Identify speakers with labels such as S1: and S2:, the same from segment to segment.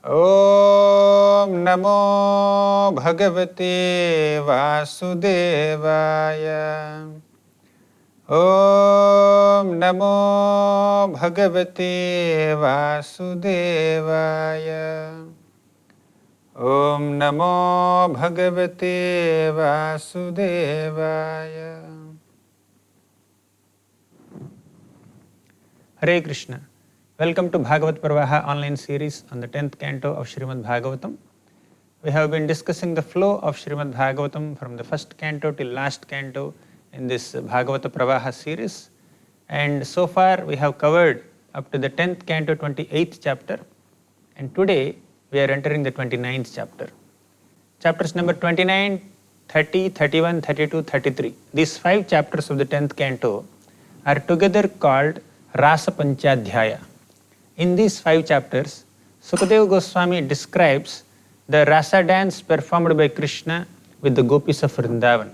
S1: ॐ नमो भगवते वासुदेवाय। ॐ नमो भगवते वासुदेवाय। ॐ नमो भगवते वासुदेवाय। Hare Krishna. Welcome to Bhagavad Pravaha online series on the 10th canto of Srimad Bhagavatam. We have been discussing the flow of Srimad Bhagavatam from the first canto till last canto in this Bhagavata Pravaha series. And so far we have covered up to the 10th canto 28th chapter. And today we are entering the 29th chapter. Chapters number 29, 30, 31, 32, 33. These 5 chapters of the 10th canto are together called Rasa Panchadhyaya. In these 5 chapters, Sukadeva Goswami describes the Rasa dance performed by Krishna with the gopis of Vrindavan.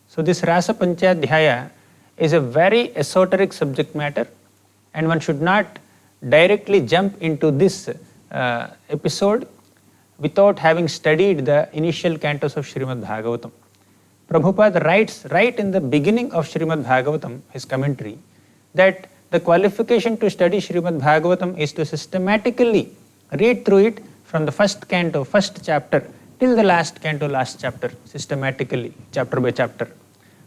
S1: So this Rasa Panchadhyaya is a very esoteric subject matter, and one should not directly jump into this episode without having studied the initial cantos of Srimad Bhagavatam. Prabhupada writes right in the beginning of Srimad Bhagavatam, his commentary, that the qualification to study Srimad Bhagavatam is to systematically read through it from the first canto, first chapter, till the last canto, last chapter, systematically, chapter by chapter.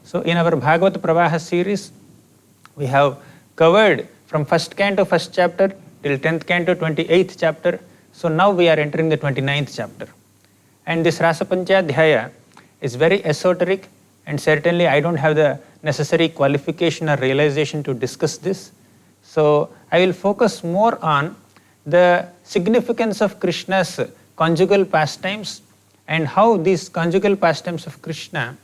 S1: So in our Bhagavata Pravaha series, we have covered from first canto, first chapter, till 10th canto, 28th chapter. So now we are entering the 29th chapter. And this Rasa Panchadhyaya is very esoteric, and certainly I don't have the necessary qualification or realization to discuss this. So I will focus more on the significance of Krishna's conjugal pastimes and how these conjugal pastimes of Krishna,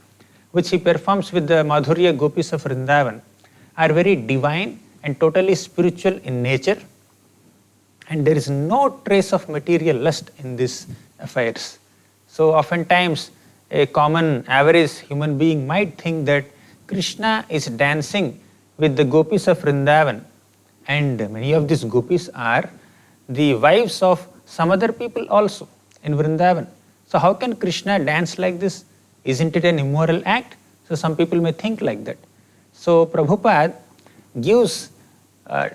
S1: which he performs with the Madhurya gopis of Vrindavan, are very divine and totally spiritual in nature. And there is no trace of material lust in these affairs. So oftentimes a common average human being might think that Krishna is dancing with the gopis of Vrindavan, and many of these gopis are the wives of some other people also in Vrindavan. So how can Krishna dance like this? Isn't it an immoral act? So some people may think like that. So Prabhupada gives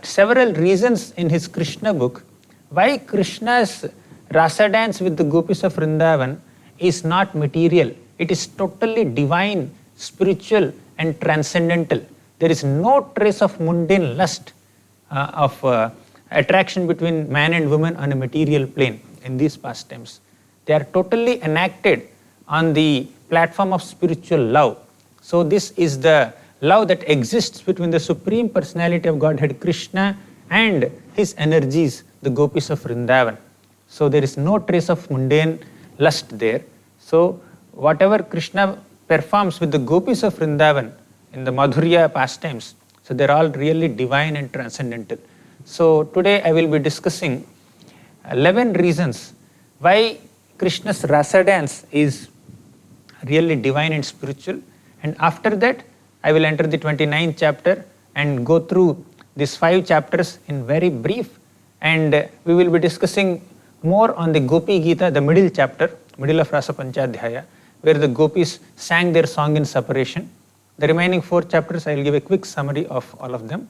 S1: several reasons in his Krishna book why Krishna's rasa dance with the gopis of Vrindavan is not material. It is totally divine, spiritual and transcendental. There is no trace of mundane lust, of attraction between man and woman on a material plane in these pastimes. They are totally enacted on the platform of spiritual love. So this is the love that exists between the Supreme Personality of Godhead Krishna and his energies, the gopis of Vrindavan. So there is no trace of mundane lust there. So whatever Krishna performs with the gopis of Vrindavan in the Madhurya pastimes, so they're all really divine and transcendental. So today I will be discussing 11 reasons why Krishna's rasa dance is really divine and spiritual. And after that, I will enter the 29th chapter and go through these 5 chapters in very brief. And we will be discussing more on the Gopi Gita, the middle chapter, middle of Rasa Panchadhyaya, where the gopis sang their song in separation. The remaining 4 chapters, I will give a quick summary of all of them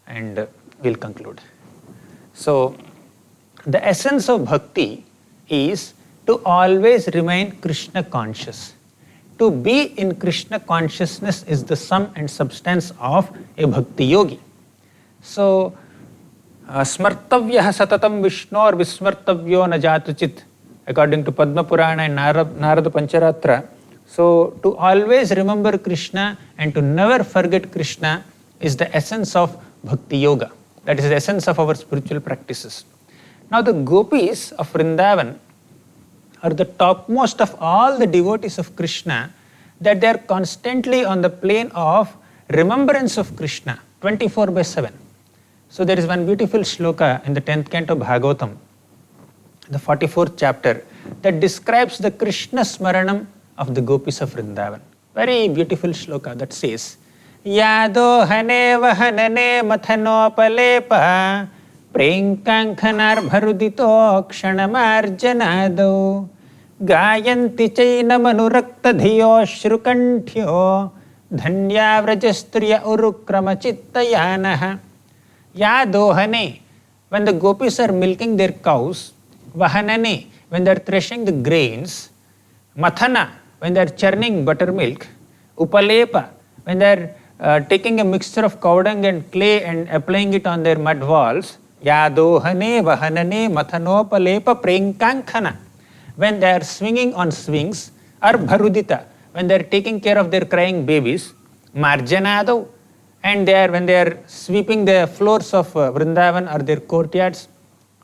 S1: and we'll conclude. So, the essence of bhakti is to always remain Krishna conscious. To be in Krishna consciousness is the sum and substance of a bhakti yogi. So, smartavyah satatam vishnor vismartavyo na jatuchit, according to Padma Purana and Narada Pancharatra. So, to always remember Krishna and to never forget Krishna is the essence of bhakti yoga. That is the essence of our spiritual practices. Now, the gopis of Vrindavan are the topmost of all the devotees of Krishna, that they are constantly on the plane of remembrance of Krishna 24/7. So there is one beautiful shloka in the 10th canto Bhagavatam, the 44th chapter, that describes the Krishna Smaranam of the gopis of Vrindavan. Very beautiful shloka that says, Yado hane vahanane mathano palepa प्रेङ्काङ्खनार्भरुदितो क्षणमार्जनादौ गायन्ति चैनमनुरक्तधियोश्रुकण्ठ्यो धन्या व्रजस्त्रिय उरुक्रमचित्तयानः. Ya dohane, when the gopis are milking their cows, vahanane, when they are threshing the grains, mathana, when they are churning buttermilk, upalepa, when they are taking a mixture of cow dung and clay and applying it on their mud walls, ya dohane, vahanane, mathanopalepa, prenkankhana, when they are swinging on swings, or bharudita, when they are taking care of their crying babies, marjanado, and when they are sweeping the floors of Vrindavan or their courtyards,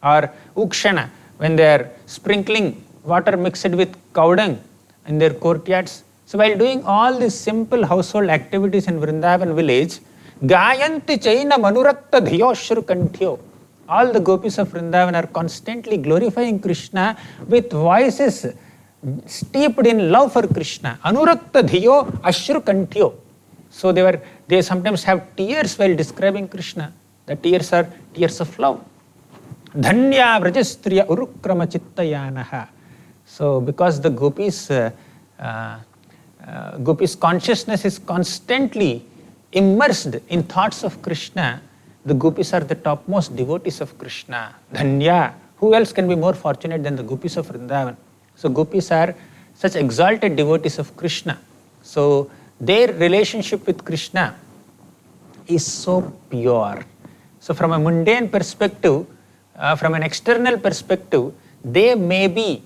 S1: or ukshana, when they are sprinkling water mixed with cow dung in their courtyards. So while doing all these simple household activities in Vrindavan village, gayanti chaina manurakta dhiyoshru kantyo, all the gopis of Vrindavan are constantly glorifying Krishna with voices steeped in love for Krishna. Anurakta dhiyo ashru kantyo. So they sometimes have tears while describing Krishna. The tears are tears of love. Dhanya vrajastriya urukrama chittayanaha. So because the gopis consciousness is constantly immersed in thoughts of Krishna, the gopis are the topmost devotees of Krishna. Dhanya. Who else can be more fortunate than the gopis of Vrindavan? So gopis are such exalted devotees of Krishna. So their relationship with Krishna is so pure. So from a mundane perspective, from an external perspective, they may be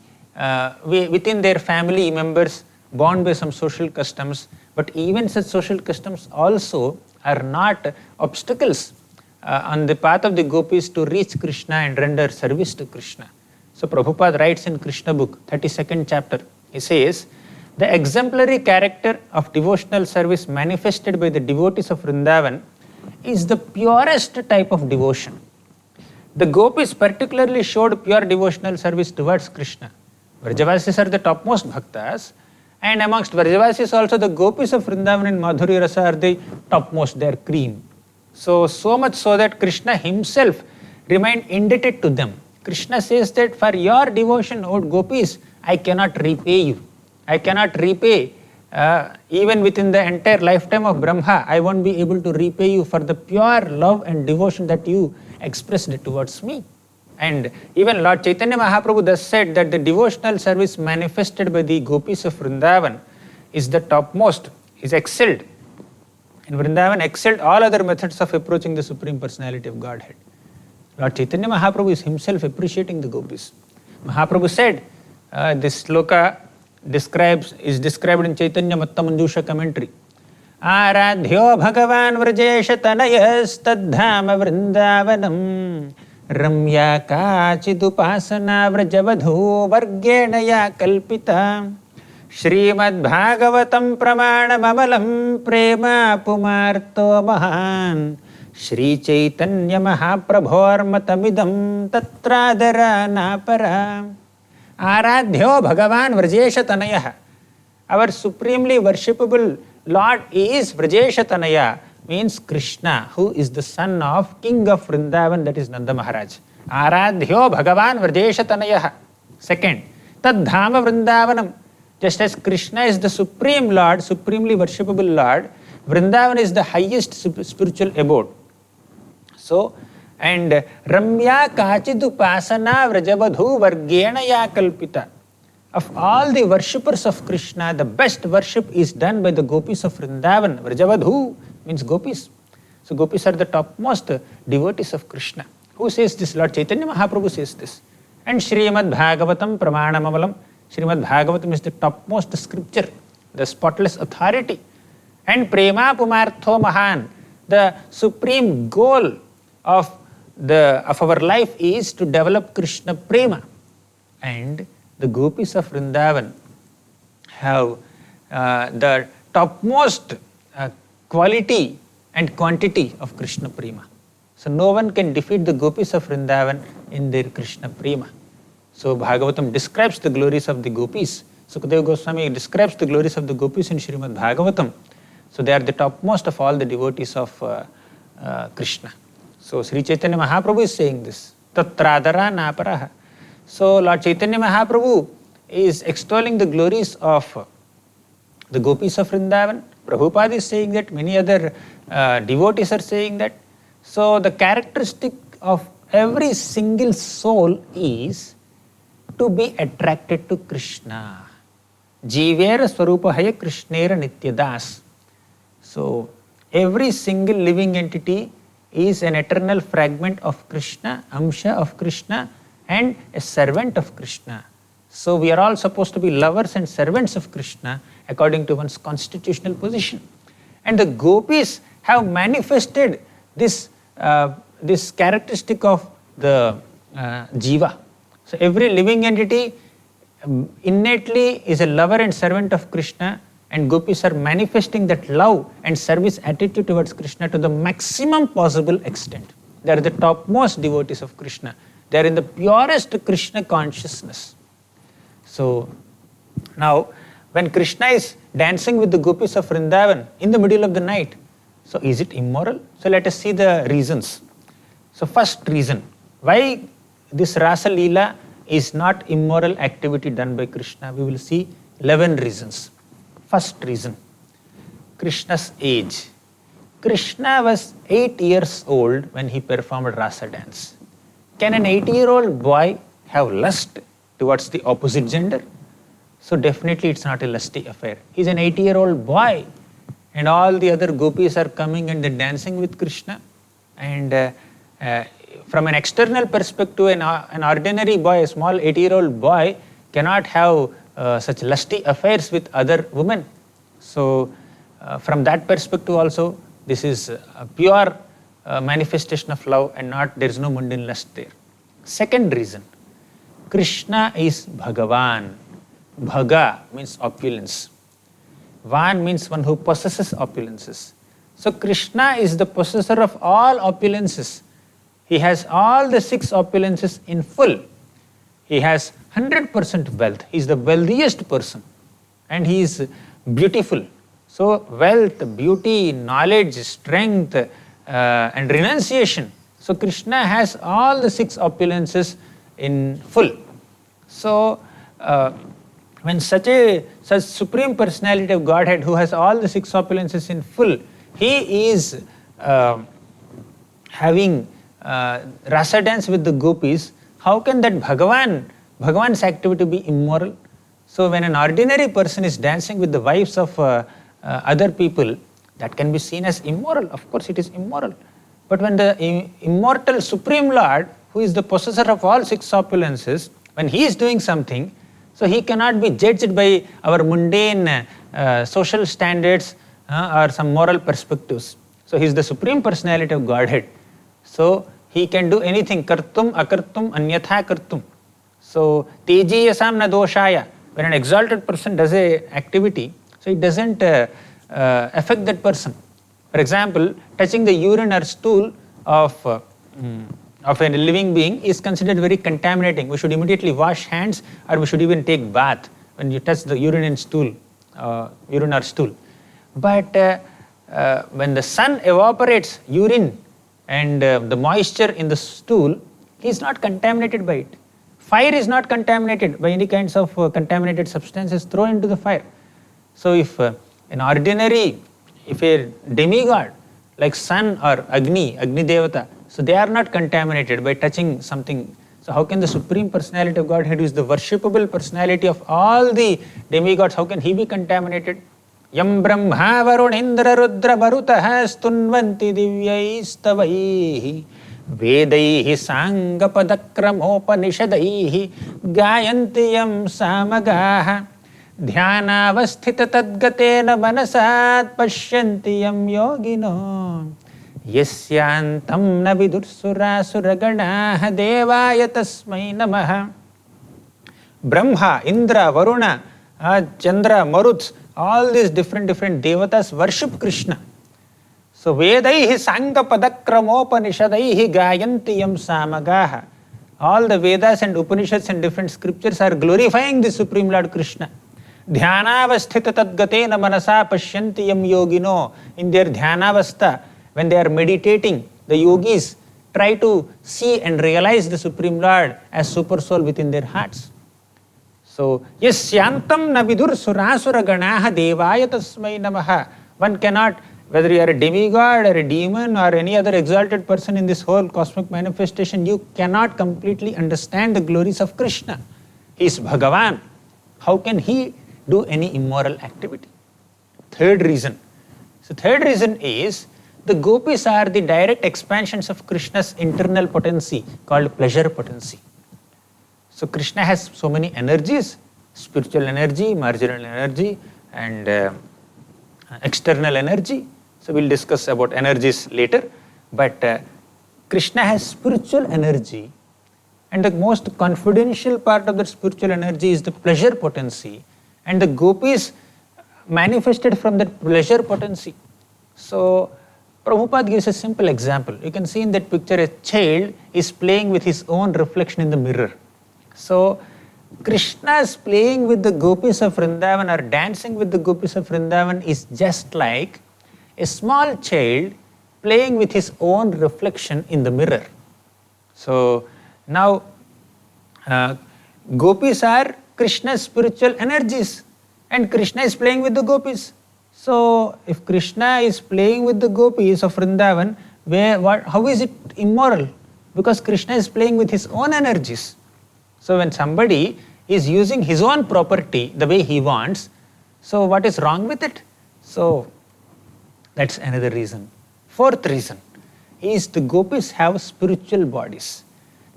S1: within their family members bound by some social customs, but even such social customs also are not obstacles on the path of the gopis to reach Krishna and render service to Krishna. So Prabhupada writes in Krishna book, 32nd chapter, he says, the exemplary character of devotional service manifested by the devotees of Vrindavan is the purest type of devotion. The gopis particularly showed pure devotional service towards Krishna. Vrajavasis are the topmost bhaktas, and amongst Vrajavasis also the gopis of Vrindavan and Madhuri Rasa are the topmost, they are cream. So much so that Krishna himself remained indebted to them. Krishna says that for your devotion, O gopis, I cannot repay you. I cannot repay, even within the entire lifetime of Brahma, I won't be able to repay you for the pure love and devotion that you expressed towards me. And even Lord Chaitanya Mahaprabhu thus said that the devotional service manifested by the gopis of Vrindavan is the topmost, is excelled. And Vrindavan excelled all other methods of approaching the Supreme Personality of Godhead. Lord Chaitanya Mahaprabhu is himself appreciating the gopis. Mahaprabhu said, this sloka is described in Chaitanya Matta Manjusha commentary. Aradhyo Bhagavan Vrajesha Tanayastadhama Vrindavanam Ramya Kachidupasana Vrajavadhu Vargenaya Kalpita Srimad Bhagavatam Pramanam Amalam Prema Pumarto Mahan Shri Chaitanya Mahaprabhor Matamidam Tatradara Napara. Aradhyo Bhagavan Vrajesha Tanaya. Our supremely worshipable Lord is Vrajesha Tanaya, means Krishna, who is the son of King of Vrindavan, that is Nanda Maharaj. Aradhyo Bhagavan Vrajesha Tanaya. Second, Tad Dhama Vrindavanam. Just as Krishna is the supreme Lord, supremely worshipable Lord, Vrindavan is the highest spiritual abode. So, and Ramya Kachidupasana Vrajavadhu Vargenaya Kalpita. Of all the worshippers of Krishna, the best worship is done by the gopis of Vrindavan. Vrajavadhu means gopis. So gopis are the topmost devotees of Krishna. Who says this? Lord Chaitanya Mahaprabhu says this. And Srimad Bhagavatam Pramanamavalam. Srimad Bhagavatam is the topmost scripture, the spotless authority. And Prema Pumartho Mahan, the supreme goal of our life is to develop Krishna Prema. And the gopis of Vrindavan have the topmost quality and quantity of Krishna Prema. So no one can defeat the gopis of Vrindavan in their Krishna Prema. So Bhagavatam describes the glories of the gopis. Sukadeva Goswami describes the glories of the gopis in Srimad Bhagavatam. So they are the topmost of all the devotees of Krishna. So Sri Chaitanya Mahaprabhu is saying this. Tatradara naparaha. So Lord Chaitanya Mahaprabhu is extolling the glories of the gopis of Vrindavan. Prabhupada is saying that, many other devotees are saying that. So the characteristic of every single soul is to be attracted to Krishna. Jivera Swarupahaya Krishnera Nityadas. So every single living entity is an eternal fragment of Krishna, Amsha of Krishna, and a servant of Krishna. So we are all supposed to be lovers and servants of Krishna according to one's constitutional position. And the gopis have manifested this characteristic of the jiva. So every living entity innately is a lover and servant of Krishna, and gopis are manifesting that love and service attitude towards Krishna to the maximum possible extent. They are the topmost devotees of Krishna. They are in the purest Krishna consciousness. So now, when Krishna is dancing with the gopis of Vrindavan in the middle of the night, so is it immoral? So let us see the reasons. So first reason, why this Rasa Leela is not immoral activity done by Krishna, we will see 11 reasons. First reason, Krishna's age. Krishna was 8 years old when he performed Rasa dance. Can an 8-year-old boy have lust towards the opposite gender? So definitely it's not a lusty affair. He's an 8-year-old boy, and all the other gopis are coming and they're dancing with Krishna. And from an external perspective, an ordinary boy, a small 8-year-old boy, cannot have such lusty affairs with other women. So from that perspective also, this is a pure manifestation of love, and there is no mundane lust there. Second reason, Krishna is Bhagavan. Bhaga means opulence. Van means one who possesses opulences. So Krishna is the possessor of all opulences. He has all the 6 opulences in full. He has 100% wealth. He is the wealthiest person, and he is beautiful. So wealth, beauty, knowledge, strength, and renunciation. So Krishna has all the 6 opulences in full. So when such supreme personality of Godhead, who has all the 6 opulences in full, he is having rasa dance with the gopis, how can that Bhagavan's activity be immoral? So when an ordinary person is dancing with the wives of other people, that can be seen as immoral. Of course it is immoral. But when the immortal Supreme Lord, who is the possessor of all 6 opulences, when he is doing something, so he cannot be judged by our mundane social standards or some moral perspectives. So he is the Supreme Personality of Godhead. So he can do anything, kartum, akartum, anyatha kartum. So tejiyasam na doshaya. When an exalted person does a activity, so it doesn't affect that person. For example, touching the urine or stool of a living being is considered very contaminating. We should immediately wash hands, or we should even take bath when you touch the urine or stool. But when the sun evaporates urine and the moisture in the stool, he is not contaminated by it. Fire is not contaminated by any kinds of contaminated substances thrown into the fire. So if a demigod like sun or Agni Devata, so they are not contaminated by touching something. So how can the Supreme Personality of Godhead, who is the worshipable personality of all the demigods, how can he be contaminated? Yam Brahma Varunendra Rudra Marutaha Stunvanti Divyaistavaihi Vedaihi Sangapadakramopanisadaihi Gayanti Yam Samagaha Dhyanavasthita Tadgatena Manasat Pashyanti Yam Yogino Yasyantam na vidursura suraganaha devaya tasmai namaha. Brahma, Indra, Varuna, Chandra, Maruts, all these different devatas worship Krishna. So Vedaihi Sanga Padakramopanishadaihi Gayanti Yam Samagaha. All the Vedas and Upanishads and different scriptures are glorifying the Supreme Lord Krishna. Dhyanavasthita Tadgatena Manasa Pashyanti Yam Yogino. In their Dhyanavastha, when they are meditating, the yogis, try to see and realize the Supreme Lord as Super Soul within their hearts. So, yasyantam na vidur surasura ganaha devaya tasmai namaha. One cannot, whether you are a demigod or a demon or any other exalted person in this whole cosmic manifestation, you cannot completely understand the glories of Krishna. He is Bhagavan. How can he do any immoral activity? Third reason. So third reason is the gopis are the direct expansions of Krishna's internal potency called pleasure potency. So Krishna has so many energies, spiritual energy, marginal energy and external energy. So we'll discuss about energies later. But Krishna has spiritual energy, and the most confidential part of that spiritual energy is the pleasure potency, and the gopis manifested from that pleasure potency. So Prabhupada gives a simple example. You can see in that picture a child is playing with his own reflection in the mirror. So Krishna's playing with the gopis of Vrindavan or dancing with the gopis of Vrindavan is just like a small child playing with his own reflection in the mirror. So now gopis are Krishna's spiritual energies, and Krishna is playing with the gopis. So if Krishna is playing with the gopis of Vrindavan, how is it immoral? Because Krishna is playing with his own energies. So when somebody is using his own property the way he wants, so what is wrong with it? So that's another reason. Fourth reason is the gopis have spiritual bodies.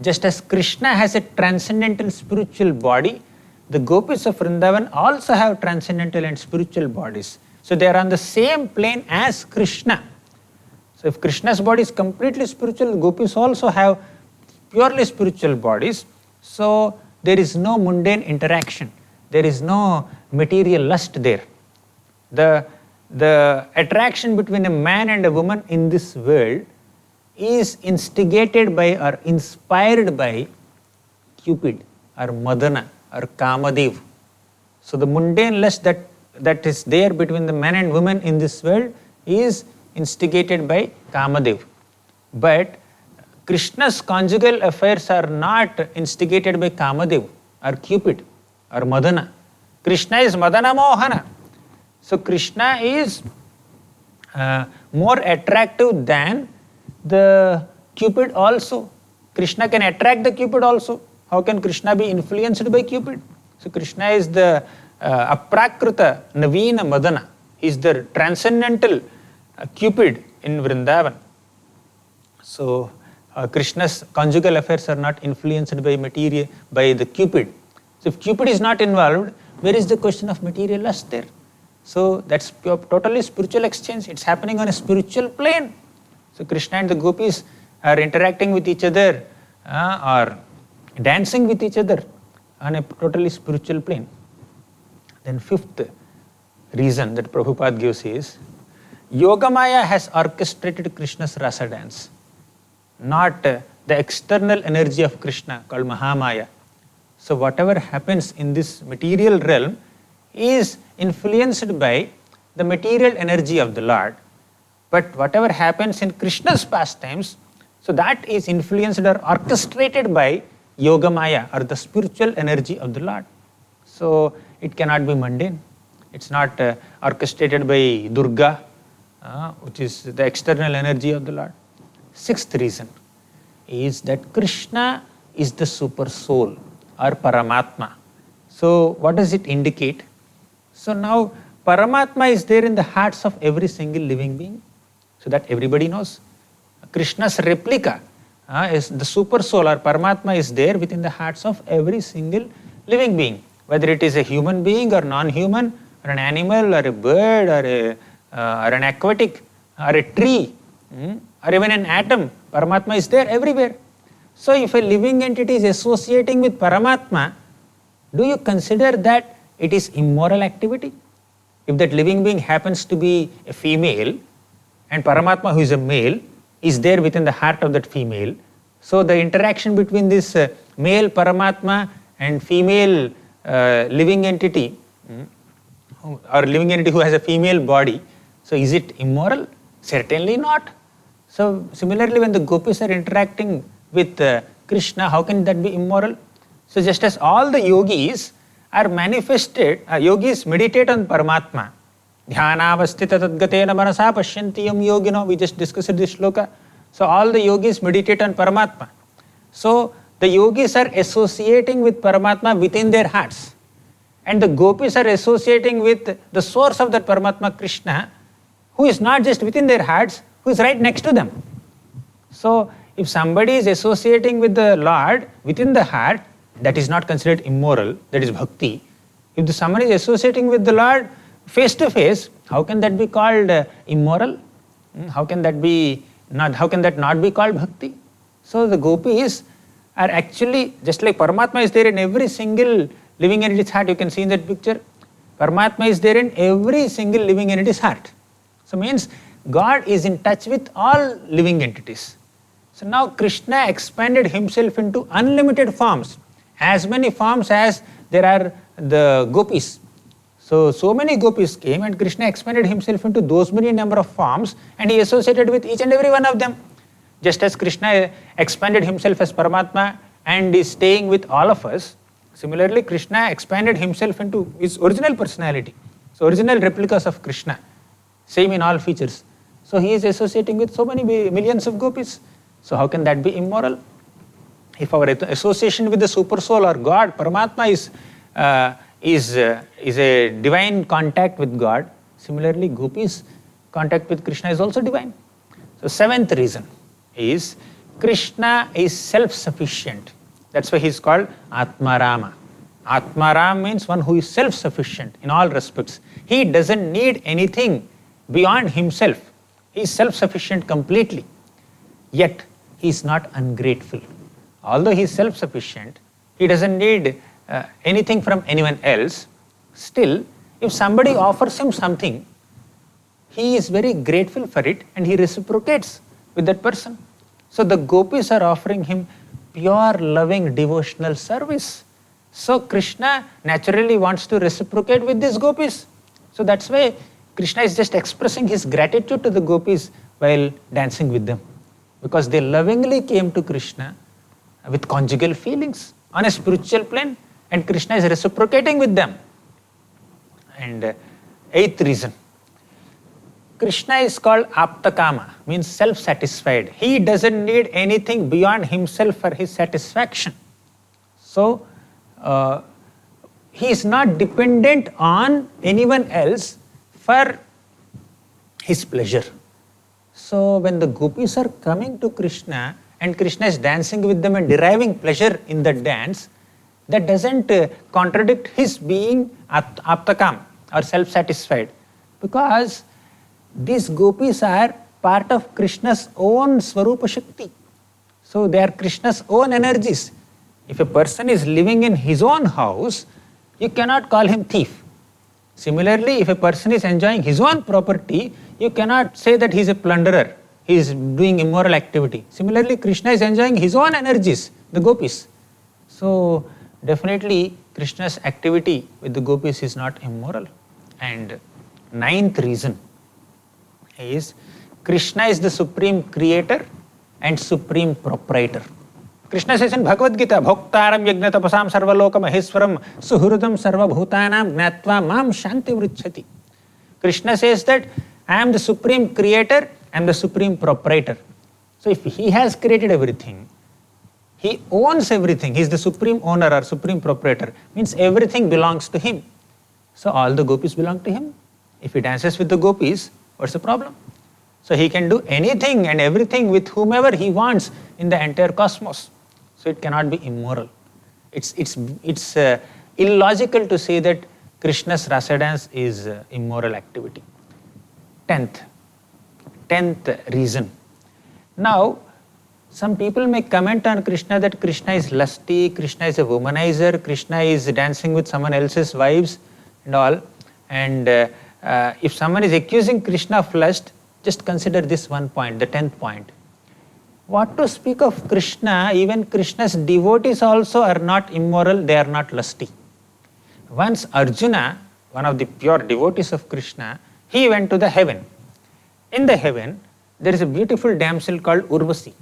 S1: Just as Krishna has a transcendental spiritual body, the gopis of Vrindavan also have transcendental and spiritual bodies. So they are on the same plane as Krishna. So if Krishna's body is completely spiritual, the gopis also have purely spiritual bodies. So there is no mundane interaction. There is no material lust there. The attraction between a man and a woman in this world is instigated by or inspired by Cupid or Madana or Kamadev. So the mundane lust that is there between the man and woman in this world is instigated by Kamadev. But Krishna's conjugal affairs are not instigated by Kamadev or Cupid or Madana. Krishna is Madana Mohana. So Krishna is more attractive than the Cupid also. Krishna can attract the Cupid also. How can Krishna be influenced by Cupid? So Krishna is the Aprakrita Navina Madana. He is the transcendental Cupid in Vrindavan. So Krishna's conjugal affairs are not influenced by material, by the Cupid. So if Cupid is not involved, where is the question of material lust there? So that's totally spiritual exchange. It's happening on a spiritual plane. So Krishna and the gopis are interacting with each other or dancing with each other on a totally spiritual plane. Then fifth reason that Prabhupada gives is, Yogamaya has orchestrated Krishna's rasa dance, not the external energy of Krishna called Mahamaya. So whatever happens in this material realm is influenced by the material energy of the Lord. But whatever happens in Krishna's pastimes, so that is influenced or orchestrated by Yogamaya or the spiritual energy of the Lord. So it cannot be mundane. It's not orchestrated by Durga, which is the external energy of the Lord. Sixth reason is that Krishna is the super soul or Paramatma. So what does it indicate? So now Paramatma is there in the hearts of every single living being. So that everybody knows. Krishna's replica is the super soul or Paramatma is there within the hearts of every single living being. Whether it is a human being or non-human or an animal or a bird or an aquatic or a tree or even an atom, Paramatma is there everywhere. So if a living entity is associating with Paramatma, do you consider that it is immoral activity? If that living being happens to be a female and Paramatma, who is a male, is there within the heart of that female, so the interaction between this male Paramatma and female living entity or living entity who has a female body, so is it immoral? Certainly not. So similarly, when the gopis are interacting with Krishna, how can that be immoral? So just as all the yogis are manifested, yogis meditate on Paramatma. Dhyanavastita tadgatena manasa pashyantiyam yogino. We just discussed this shloka. So all the yogis meditate on Paramatma. So the yogis are associating with Paramatma within their hearts. And the gopis are associating with the source of that Paramatma, Krishna, who is not just within their hearts, who is right next to them. So if somebody is associating with the Lord within the heart, that is not considered immoral, that is bhakti. If someone is associating with the Lord face to face, how can that be called immoral? How can that not be called bhakti? So the gopis are actually, just like Paramatma is there in every single living entity's heart, you can see in that picture, Paramatma is there in every single living entity's heart. So means God is in touch with all living entities. So now Krishna expanded himself into unlimited forms, as many forms as there are the gopis. So many gopis came and Krishna expanded himself into those many number of forms and he associated with each and every one of them. Just as Krishna expanded himself as Paramatma and is staying with all of us, similarly Krishna expanded himself into his original personality. So original replicas of Krishna, same in all features. So he is associating with so many millions of gopis. So how can that be immoral? If our association with the super soul or God, Paramatma is a divine contact with God, similarly gopis' contact with Krishna is also divine. So seventh reason is Krishna is self-sufficient. That's why he is called Atmarama. Atmaram means one who is self-sufficient in all respects. He doesn't need anything beyond himself. He is self-sufficient completely. Yet he is not ungrateful. Although he is self-sufficient, he doesn't need anything from anyone else. Still, if somebody offers him something, he is very grateful for it and he reciprocates with that person. So the gopis are offering him pure, loving, devotional service. So Krishna naturally wants to reciprocate with these gopis. So that's why Krishna is just expressing his gratitude to the gopis while dancing with them. Because they lovingly came to Krishna with conjugal feelings on a spiritual plane and Krishna is reciprocating with them. And eighth reason, Krishna is called Aptakama, means self-satisfied. He doesn't need anything beyond himself for his satisfaction. So he is not dependent on anyone else for his pleasure. So when the gopis are coming to Krishna and Krishna is dancing with them and deriving pleasure in the dance, that doesn't contradict his being aptakam or self-satisfied, because these gopis are part of Krishna's own Swarupa Shakti. So they are Krishna's own energies. If a person is living in his own house, you cannot call him thief. Similarly, if a person is enjoying his own property, you cannot say that he is a plunderer, he is doing immoral activity. Similarly, Krishna is enjoying his own energies, the gopis. So definitely Krishna's activity with the gopis is not immoral. And ninth reason is Krishna is the supreme creator and supreme proprietor. Krishna says in Bhagavad Gita, Bhoktaram yajna tapasam sarvaloka maheswaram suhridam sarvabhutanam gnatva mam shanti vricchati. Krishna says that I am the supreme creator, I am the supreme proprietor. So if he has created everything, he owns everything, he is the supreme owner or supreme proprietor, means everything belongs to him. So all the gopis belong to him. If he dances with the gopis, what's the problem? So he can do anything and everything with whomever he wants in the entire cosmos. So it cannot be immoral. It's illogical to say that Krishna's rasa dance is immoral activity. Tenth reason. Now, some people may comment on Krishna that Krishna is lusty, Krishna is a womanizer, Krishna is dancing with someone else's wives and all. And if someone is accusing Krishna of lust, just consider this one point, the 10th point. What to speak of Krishna, even Krishna's devotees also are not immoral, they are not lusty. Once Arjuna, one of the pure devotees of Krishna, he went to the heaven. In the heaven, there is a beautiful damsel called Urvasi.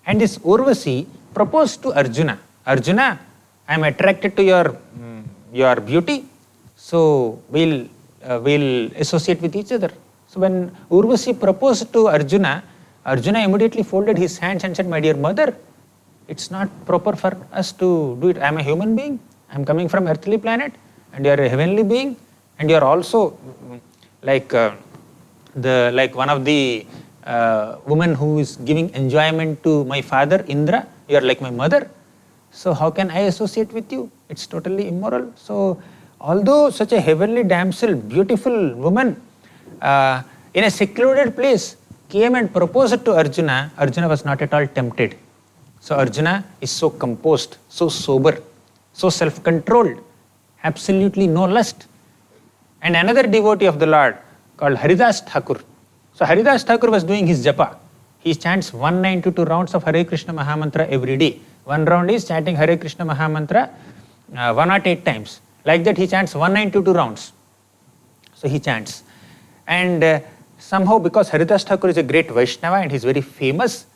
S1: And this Urvasi proposed to Arjuna. Arjuna, I am attracted to your beauty, so we'll associate with each other. So when Urvasi proposed to Arjuna, Arjuna immediately folded his hands and said, my dear mother, it's not proper for us to do it. I am a human being. I am coming from earthly planet, and you are a heavenly being, and you are also like one of the women who is giving enjoyment to my father Indra. You are like my mother. So how can I associate with you? It's totally immoral. So although such a heavenly damsel, beautiful woman, in a secluded place came and proposed to Arjuna, Arjuna was not at all tempted. So Arjuna is so composed, so sober, so self-controlled, absolutely no lust. And another devotee of the Lord called Haridas Thakur. So Haridas Thakur was doing his japa. He chants 192 rounds of Hare Krishna Mahamantra every day. One round is chanting Hare Krishna Mahamantra 108 times. Like that he chants 192 rounds. So he chants. And somehow, because Haridas Thakur is a great Vaishnava and he is very famous,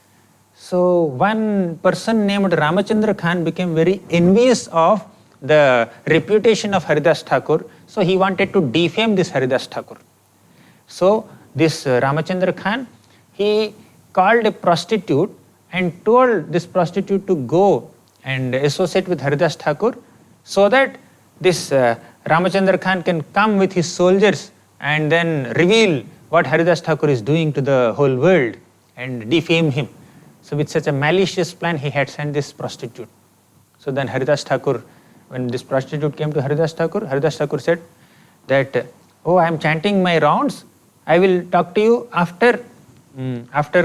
S1: so one person named Ramachandra Khan became very envious of the reputation of Haridas Thakur. So he wanted to defame this Haridas Thakur. So this Ramachandra Khan, he called a prostitute and told this prostitute to go and associate with Haridas Thakur, so that this Ramachandra Khan can come with his soldiers and then reveal what Haridas Thakur is doing to the whole world and defame him. So with such a malicious plan, he had sent this prostitute. So then Haridas Thakur, when this prostitute came to Haridas Thakur said that, oh, I am chanting my rounds, I will talk to you after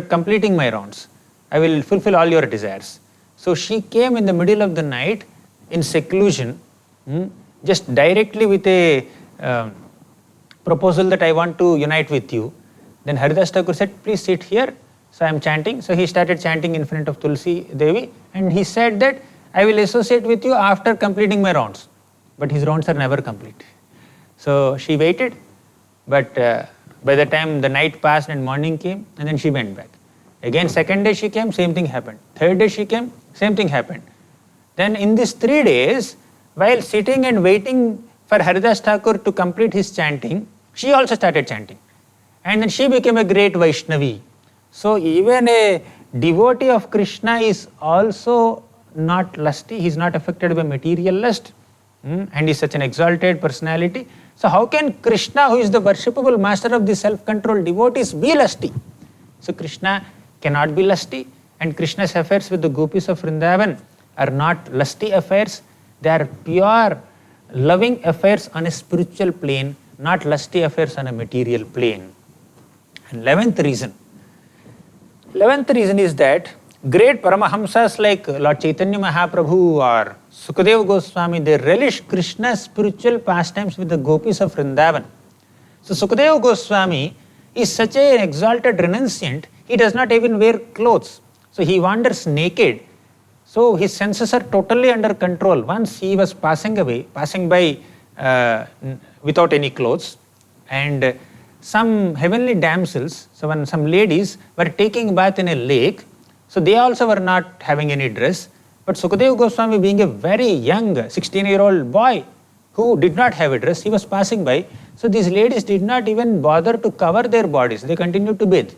S1: completing my rounds. I will fulfill all your desires. So she came in the middle of the night in seclusion, just directly with a proposal that I want to unite with you. Then Haridas Thakur said, please sit here. So I am chanting. So he started chanting in front of Tulsi Devi, and he said that I will associate with you after completing my rounds. But his rounds are never complete. So she waited, but by the time the night passed and morning came, and then she went back. Again, second day she came, same thing happened. Third day she came, same thing happened. Then in these 3 days, while sitting and waiting for Haridas Thakur to complete his chanting, she also started chanting. And then she became a great Vaishnavi. So even a devotee of Krishna is also not lusty, he is not affected by material lust, and is such an exalted personality. So how can Krishna, who is the worshipable master of the self-controlled devotees, be lusty? So Krishna cannot be lusty, and Krishna's affairs with the gopis of Vrindavan are not lusty affairs, they are pure, loving affairs on a spiritual plane, not lusty affairs on a material plane. And 11th reason is that great Paramahamsas like Lord Chaitanya Mahaprabhu or Sukadeva Goswami, they relish Krishna's spiritual pastimes with the gopis of Vrindavan. So Sukadeva Goswami is such an exalted renunciant, he does not even wear clothes. So he wanders naked. So his senses are totally under control. Once he was passing by without any clothes, and some heavenly damsels, so when some ladies were taking bath in a lake, so they also were not having any dress. But Sukadeva Goswami, being a very young 16-year-old boy who did not have a dress, he was passing by. So these ladies did not even bother to cover their bodies. They continued to bathe.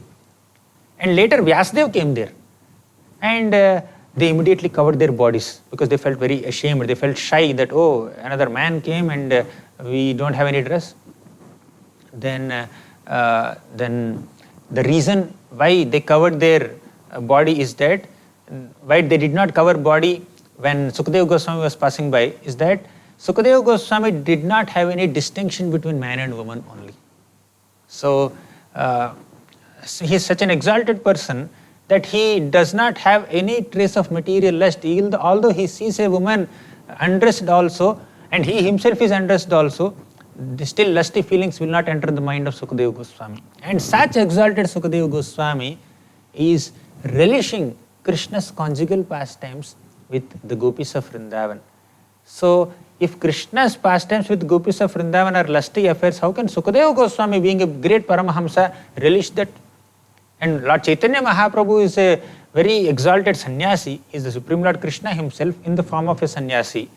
S1: And later Vyasdev came there. And they immediately covered their bodies because they felt very ashamed. They felt shy that, oh, another man came and we don't have any dress. Then the reason why they covered their body is that, why they did not cover body when Sukadeva Goswami was passing by, is that Sukadeva Goswami did not have any distinction between man and woman only. So he is such an exalted person that he does not have any trace of material lust, although he sees a woman undressed also, and he himself is undressed also, still lusty feelings will not enter the mind of Sukadeva Goswami. And such exalted Sukadeva Goswami is relishing Krishna's conjugal pastimes with the gopis of Vrindavan. So if Krishna's pastimes with gopis of Vrindavan are lusty affairs, how can Sukadeva Goswami, being a great Paramahamsa, relish that? And Lord Chaitanya Mahaprabhu is a very exalted sannyasi. He is the Supreme Lord Krishna himself in the form of a sannyasi.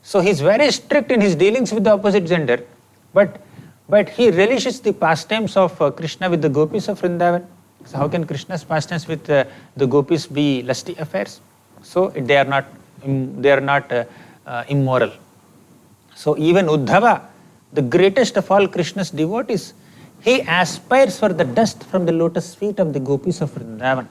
S1: So he is very strict in his dealings with the opposite gender, but he relishes the pastimes of Krishna with the gopis of Vrindavan. So how can Krishna's pastimes with the gopis be lusty affairs? So they are not immoral. So even Uddhava, the greatest of all Krishna's devotees, he aspires for the dust from the lotus feet of the gopis of Vrindavan.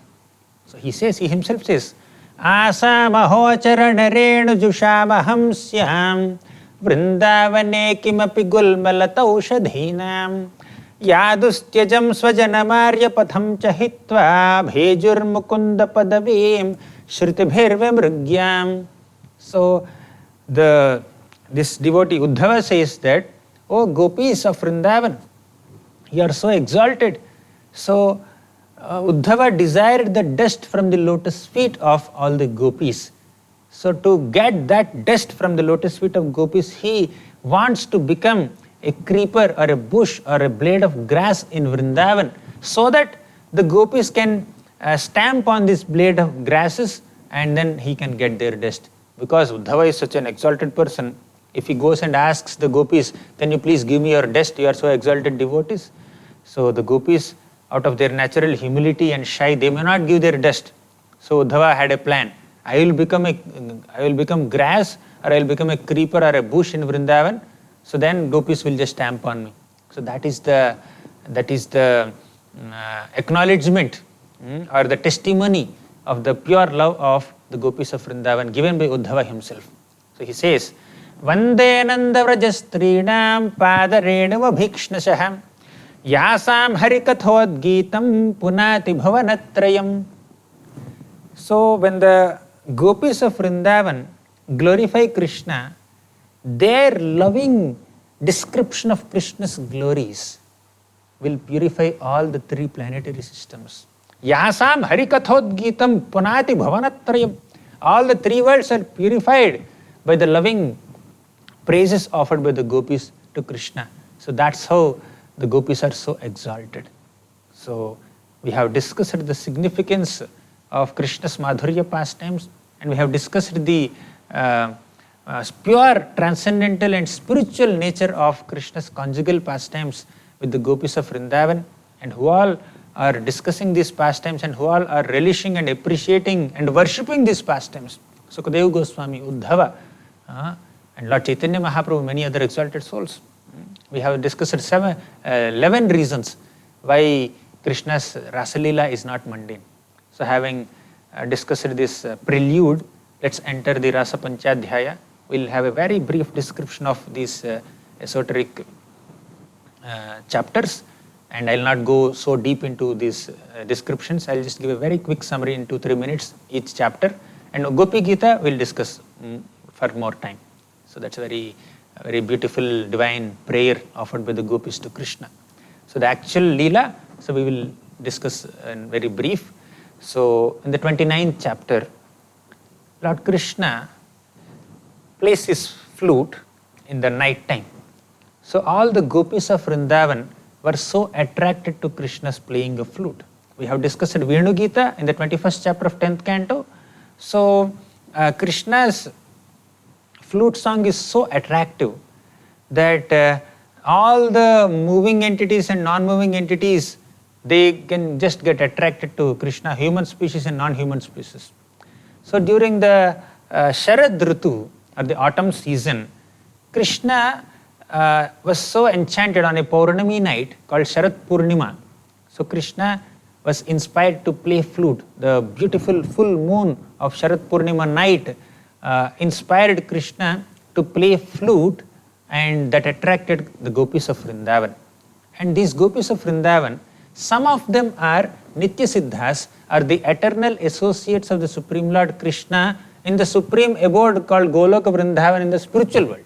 S1: So he himself says, Asamaho charana renu jushamaham syam Vrindavane kimapi gulmalataushadhinam Yadustyajam swajanamarya patham chahitva Bhejur mukunda padavim Shritibhirve mrigyam. So this devotee Uddhava says that, O gopis of Vrindavan, you are so exalted. So Uddhava desired the dust from the lotus feet of all the gopis. So to get that dust from the lotus feet of gopis, he wants to become a creeper or a bush or a blade of grass in Vrindavan, so that the gopis can stamp on this blade of grasses and then he can get their dust. Because Uddhava is such an exalted person, if he goes and asks the gopis, can you please give me your dust, you are so exalted devotees. So the gopis, out of their natural humility and shy, they may not give their dust. So Uddhava had a plan. I will become grass, or I will become a creeper or a bush in Vrindavan. So then gopis will just stamp on me. So that is the acknowledgement or the testimony of the pure love of the gopis of Vrindavan given by Uddhava himself. So he says, Vande Nanda Vrajastrinam Padarenava Bhikshnashaham Yasam Harikathod Geetam Punati Bhavanatrayam. So when the gopis of Vrindavan glorify Krishna, their loving description of Krishna's glories will purify all the three planetary systems. Yasam Harikathod Geetam Punati Bhavanatrayam. All the three worlds are purified by the loving praises offered by the gopis to Krishna. So that's how the gopis are so exalted. So we have discussed the significance of Krishna's Madhurya pastimes, and we have discussed the pure transcendental and spiritual nature of Krishna's conjugal pastimes with the gopis of Vrindavan, and who all are discussing these pastimes and who all are relishing and appreciating and worshipping these pastimes. Sukadeva Goswami, Uddhava, and Lord Chaitanya Mahaprabhu, many other exalted souls. We have discussed 11 reasons why Krishna's Rasalila is not mundane. So having discussed this prelude, let's enter the Rasa Panchadhyaya. We'll have a very brief description of these esoteric chapters, and I'll not go so deep into these descriptions. I'll just give a very quick summary in 2-3 minutes each chapter, and Gopi Gita we'll discuss for more time. So that's a very beautiful divine prayer offered by the gopis to Krishna. So the actual Leela, so we will discuss in very brief. So in the 29th chapter, Lord Krishna plays his flute in the night time. So all the gopis of Vrindavan were so attracted to Krishna's playing of flute. We have discussed Venu Gita in the 21st chapter of 10th canto. So Krishna's flute song is so attractive that all the moving entities and non-moving entities, they can just get attracted to Krishna, human species and non-human species. So during the Sharad Ritu, or the autumn season, Krishna was so enchanted on a Paurnami night called Sharad Purnima. So Krishna was inspired to play flute. The beautiful full moon of Sharad Purnima night inspired Krishna to play flute, and that attracted the gopis of Vrindavan. And these gopis of Vrindavan, some of them are Nitya Siddhas, or the eternal associates of the Supreme Lord Krishna in the supreme abode called Goloka Vrindavan in the spiritual world.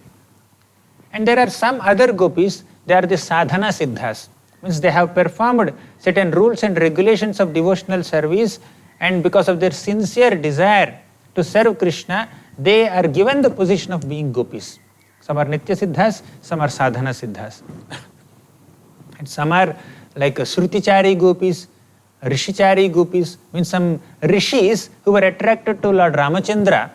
S1: And there are some other gopis, they are the Sadhana Siddhas, means they have performed certain rules and regulations of devotional service, and because of their sincere desire to serve Krishna, they are given the position of being gopis. Some are Nitya Siddhas, some are Sadhana Siddhas. And some are like Shrutichari gopis, Rishichari gopis means some rishis who were attracted to Lord Ramachandra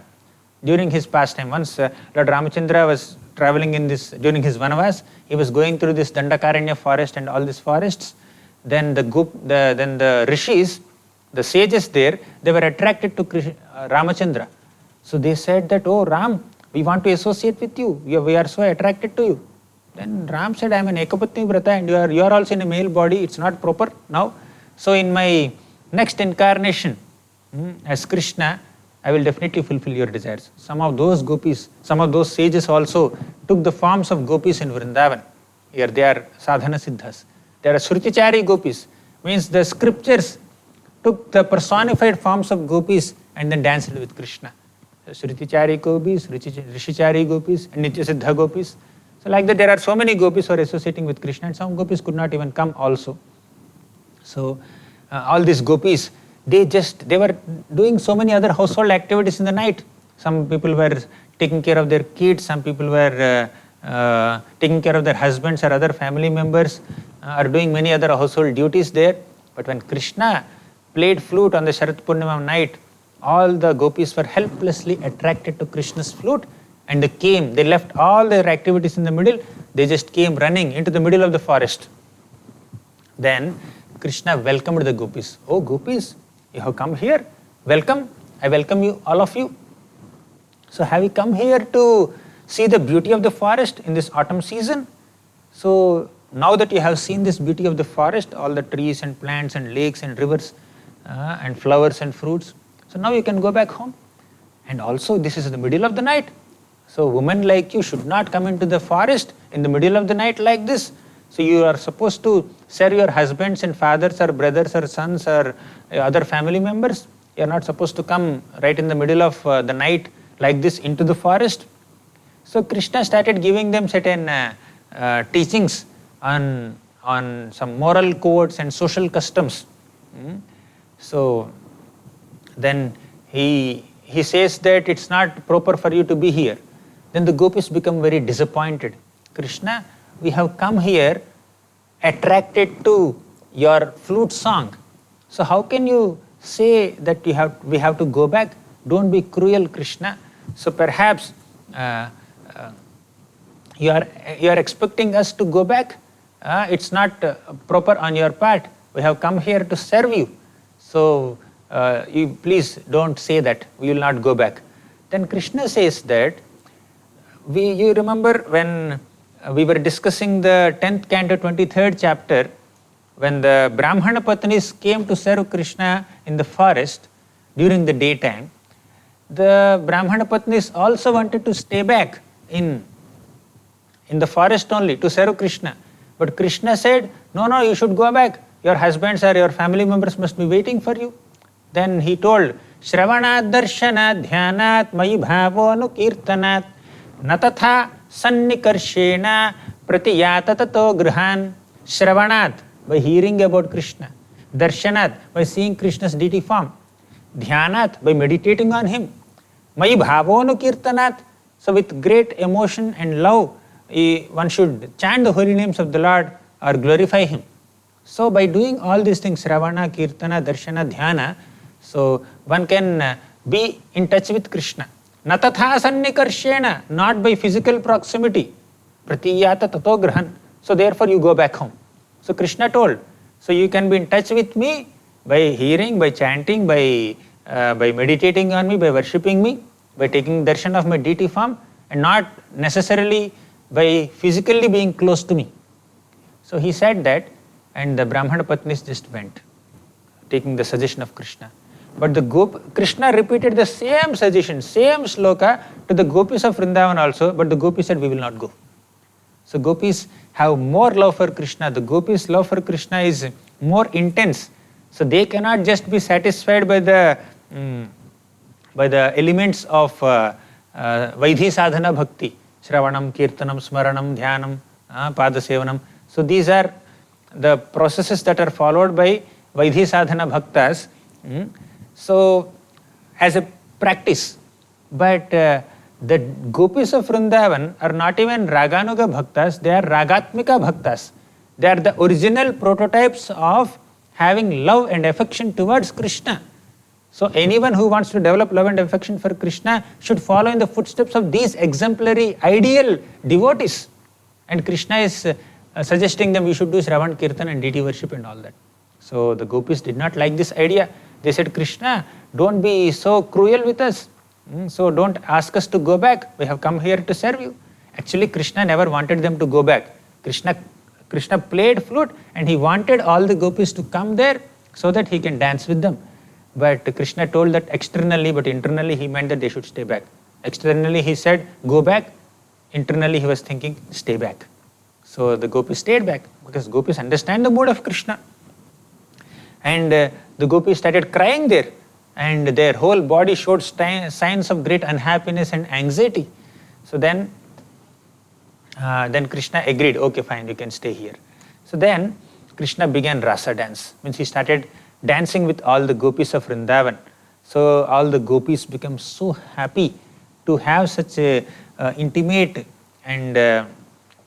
S1: during his pastime. Once Lord Ramachandra was traveling during his Vanavas, he was going through this Dandakaranya forest and all these forests. Then the rishis, the sages there, they were attracted to Ramachandra. So they said that, oh Ram, we want to associate with you. We are so attracted to you. Then Ram said, I am an Ekapatni Vrata and you are also in a male body. It's not proper now. So in my next incarnation as Krishna, I will definitely fulfill your desires. Some of those gopis, some of those sages also took the forms of gopis in Vrindavan. Here they are sadhana siddhas. They are Shrutichari gopis. Means the scriptures took the personified forms of gopis and then danced with Krishna. Shrutichari gopis, Rishichari gopis, and Nityasiddha gopis. So like that there are so many gopis who are associating with Krishna, and some gopis could not even come also. So all these gopis, they were doing so many other household activities in the night. Some people were taking care of their kids, some people were taking care of their husbands or other family members, or doing many other household duties there. But when Krishna played flute on the Sharat Purnima night, all the gopis were helplessly attracted to Krishna's flute, and they left all their activities in the middle, they just came running into the middle of the forest. Then Krishna welcomed the gopis. Oh gopis, you have come here, welcome, I welcome you, all of you. So have you come here to see the beauty of the forest in this autumn season? So now that you have seen this beauty of the forest, all the trees and plants and lakes and rivers and flowers and fruits, so now you can go back home. And also this is the middle of the night. So women like you should not come into the forest in the middle of the night like this. So you are supposed to serve your husbands and fathers or brothers or sons or other family members. You are not supposed to come right in the middle of the night like this into the forest. So Krishna started giving them certain teachings on some moral codes and social customs. So then he says that it's not proper for you to be here. Then the gopis become very disappointed. Krishna, we have come here attracted to your flute song. So how can you say that we have to go back? Don't be cruel, Krishna. So perhaps you are expecting us to go back. It's not proper on your part. We have come here to serve you. So you please don't say that. We will not go back. Then Krishna says that, you remember when we were discussing the 10th canto 23rd chapter, when the Brahmana Patnis came to serve Krishna in the forest during the daytime, the Brahmana Patnis also wanted to stay back in the forest only to serve Krishna. But Krishna said, no, you should go back. Your husbands or your family members must be waiting for you. Then he told, Shravanat darshanat dhyanat mayi bhavo anukirtanat natatha sannikarshena pratiyata tato grihan. Shravanat, by hearing about Krishna. Darshanat, by seeing Krishna's deity form. Dhyanat, by meditating on him. Mayi bhavo anukirtanat. So with great emotion and love, one should chant the holy names of the Lord or glorify him. So by doing all these things, Shravana, Kirtana, Darshana, Dhyana, so one can be in touch with Krishna. Natatha sannikarshena, not by physical proximity. Pratiyata tato grahan. So therefore you go back home. So Krishna told, so you can be in touch with me by hearing, by chanting, by meditating on me, by worshipping me, by taking darshan of my deity form, and not necessarily by physically being close to me. So he said that, and the Brahmana Patnis just went, taking the suggestion of Krishna. But Krishna repeated the same suggestion, same shloka to the gopis of Vrindavan also, but the gopis said, we will not go. So gopis have more love for Krishna. The gopis' love for Krishna is more intense. So they cannot just be satisfied by the elements of Vaidhi sadhana bhakti, Shravanam, Kirtanam, Smaranam, Dhyanam, Padasevanam. So these are the processes that are followed by Vaidhi sadhana bhaktas. So as a practice, but the gopis of Vrindavan are not even Raganuga bhaktas, they are Ragatmika bhaktas. They are the original prototypes of having love and affection towards Krishna. So anyone who wants to develop love and affection for Krishna should follow in the footsteps of these exemplary, ideal devotees. And Krishna is suggesting them we should do Shravan Kirtan and deity worship and all that. So the gopis did not like this idea. They said, Krishna, don't be so cruel with us. So don't ask us to go back. We have come here to serve you. Actually, Krishna never wanted them to go back. Krishna played flute and he wanted all the gopis to come there so that he can dance with them. But Krishna told that externally, but internally he meant that they should stay back. Externally he said, go back. Internally he was thinking, stay back. So the gopis stayed back because gopis understand the mood of Krishna. And the gopis started crying there and their whole body showed signs of great unhappiness and anxiety. So then Krishna agreed, okay fine, you can stay here. So then Krishna began rasa dance, means he started dancing with all the gopis of Vrindavan. So all the gopis became so happy to have such a intimate and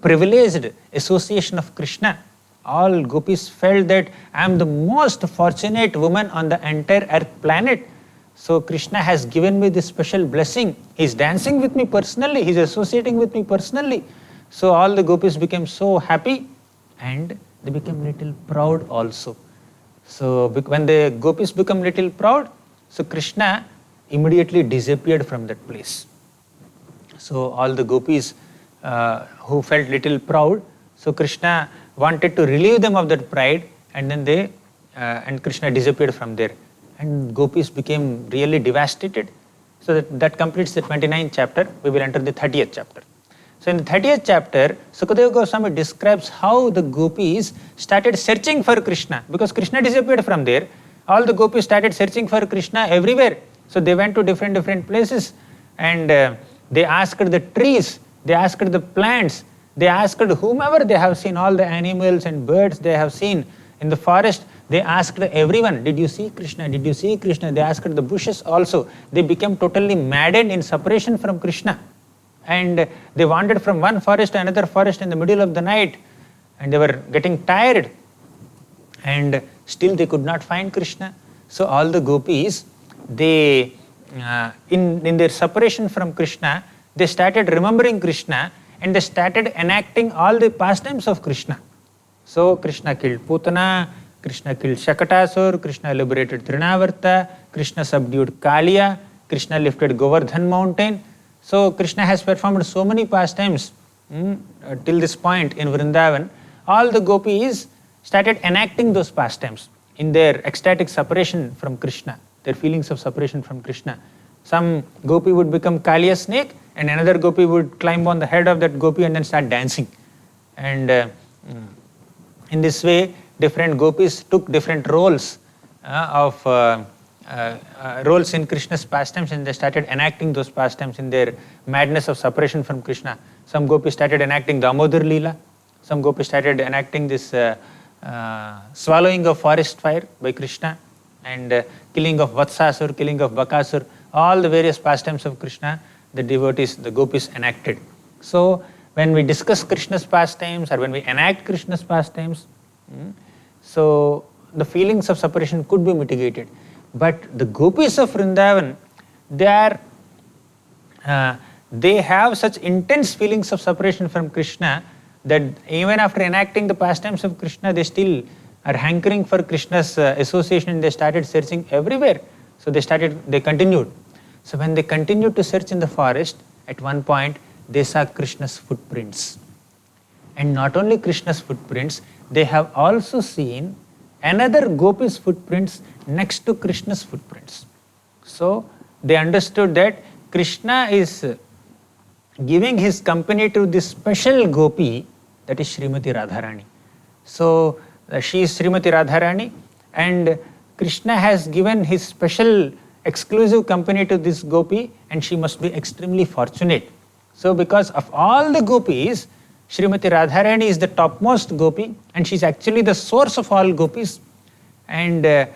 S1: privileged association of Krishna. All gopis felt that I am the most fortunate woman on the entire earth planet. So Krishna has given me this special blessing. He is dancing with me personally. He is associating with me personally. So all the gopis became so happy and they became little proud also. So when the gopis become little proud, so Krishna immediately disappeared from that place. So all the gopis who felt little proud, so Krishna wanted to relieve them of that pride, and then and Krishna disappeared from there. And gopis became really devastated. So that completes the 29th chapter. We will enter the 30th chapter. So in the 30th chapter, Sukadeva Goswami describes how the gopis started searching for Krishna. Because Krishna disappeared from there, all the gopis started searching for Krishna everywhere. So they went to different places and they asked the trees, they asked the plants, they asked whomever they have seen, all the animals and birds they have seen in the forest. They asked everyone, did you see Krishna? Did you see Krishna? They asked the bushes also. They became totally maddened in separation from Krishna. And they wandered from one forest to another forest in the middle of the night. And they were getting tired. And still they could not find Krishna. So all the gopis, they, in their separation from Krishna, they started remembering Krishna and they started enacting all the pastimes of Krishna. So Krishna killed Putana, Krishna killed Shakatasur, Krishna liberated Trinavarta, Krishna subdued Kaliya, Krishna lifted Govardhan mountain. So Krishna has performed so many pastimes till this point in Vrindavan. All the gopis started enacting those pastimes in their ecstatic separation from Krishna, their feelings of separation from Krishna. Some gopi would become Kaliya snake and another gopi would climb on the head of that gopi and then start dancing. And in this way, different gopis took different roles roles in Krishna's pastimes, and they started enacting those pastimes in their madness of separation from Krishna. Some gopis started enacting Damodar Leela. Some gopis started enacting this swallowing of forest fire by Krishna and killing of Vatsasur, killing of Bakasur. All the various pastimes of Krishna, the devotees, the gopis enacted. So when we discuss Krishna's pastimes or when we enact Krishna's pastimes, so the feelings of separation could be mitigated. But the gopis of Vrindavan, they have such intense feelings of separation from Krishna that even after enacting the pastimes of Krishna, they still are hankering for Krishna's association and they started searching everywhere. So they continued. So when they continued to search in the forest, at one point they saw Krishna's footprints. And not only Krishna's footprints, they have also seen another gopi's footprints next to Krishna's footprints. So they understood that Krishna is giving his company to this special gopi, that is Srimati Radharani. So she is Srimati Radharani and Krishna has given his special exclusive company to this gopi and she must be extremely fortunate. So because of all the gopis, Srimati Radharani is the topmost gopi and she is actually the source of all gopis. And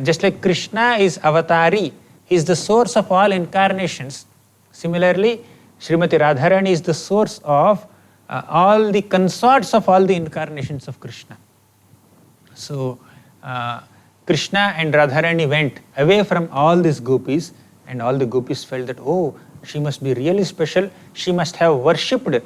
S1: just like Krishna is avatari, he is the source of all incarnations. Similarly, Srimati Radharani is the source of all the consorts of all the incarnations of Krishna. So Krishna and Radharani went away from all these gopis, and all the gopis felt that, oh, she must be really special. She must have worshipped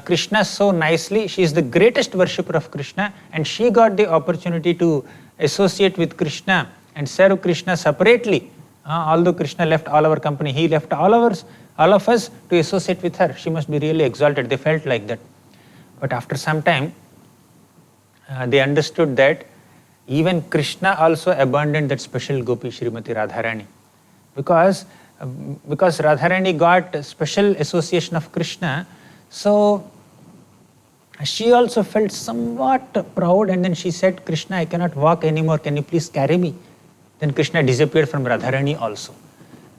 S1: Krishna so nicely. She is the greatest worshipper of Krishna, and she got the opportunity to associate with Krishna and serve Krishna separately. Although Krishna left all our company, he left all of us to associate with her. She must be really exalted. They felt like that. But after some time, they understood that even Krishna also abandoned that special gopi, Srimati Radharani. Because Radharani got special association of Krishna, so she also felt somewhat proud, and then she said, Krishna, I cannot walk anymore, can you please carry me? Then Krishna disappeared from Radharani also.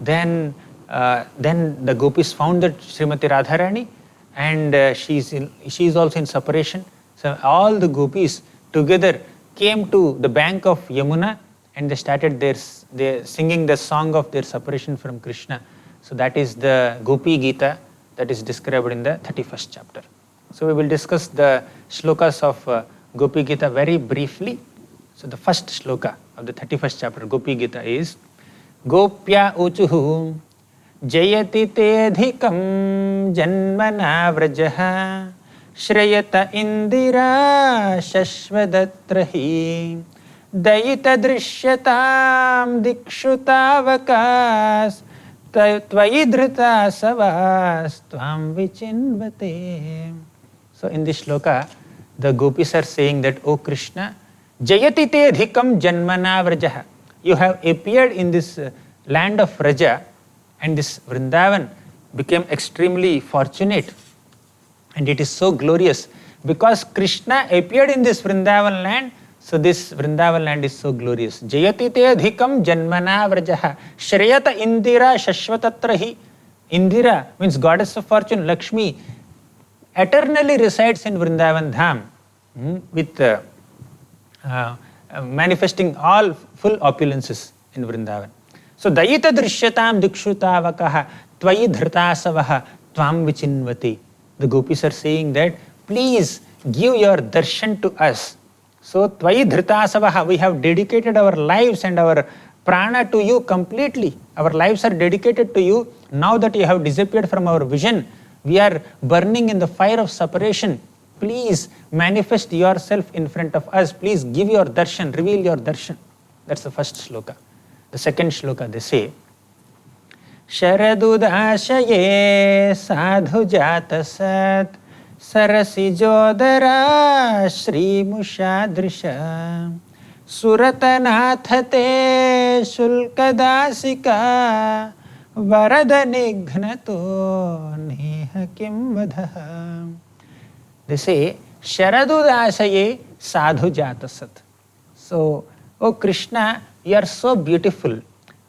S1: Then the gopis found that Srimati Radharani, and she is also in separation. So all the gopis together came to the bank of Yamuna, and they started their singing the song of their separation from Krishna. So that is the Gopi Gita that is described in the 31st chapter. So we will discuss the shlokas of Gopi Gita very briefly. So the first shloka of the 31st chapter, Gopi Gita, is Gopya uchuhu jayati te dhikam janmana vrajaha Shrayata indira shashvadatrahi Dayita drishyatam dikshutavakas Tvayidhrita savas tvam vichinvate. So in this shloka, the gopis are saying that, O Krishna, Jayati te dhikam janmana vrajaha. You have appeared in this land of Vraja, and this Vrindavan became extremely fortunate. And it is so glorious. Because Krishna appeared in this Vrindavan land, so this Vrindavan land is so glorious. Jayati te dhikam janmana vrajaha. Shrayata indira shashvatatrahi. Indira means goddess of fortune, Lakshmi, eternally resides in Vrindavan Dham with manifesting all full opulences in Vrindavan. So Dayita drishyatam dikshutavakaha tvayi dhritasavaha tvam vichinvati. The gopis are saying that, please give your darshan to us. So tvayi dhritasavaha, we have dedicated our lives and our prana to you completely. Our lives are dedicated to you. Now that you have disappeared from our vision, we are burning in the fire of separation. Please manifest yourself in front of us. Please give your darshan, reveal your darshan. That's the first shloka. The second shloka, they say, Sharadudashaye sadhu jatasat sarasi jodara shri mushadrisha suratanathate shulkadasika varada nighnato neha kim vadha. They say, Sharadudashaye sadhu jatasat. So, O Krishna, you are so beautiful.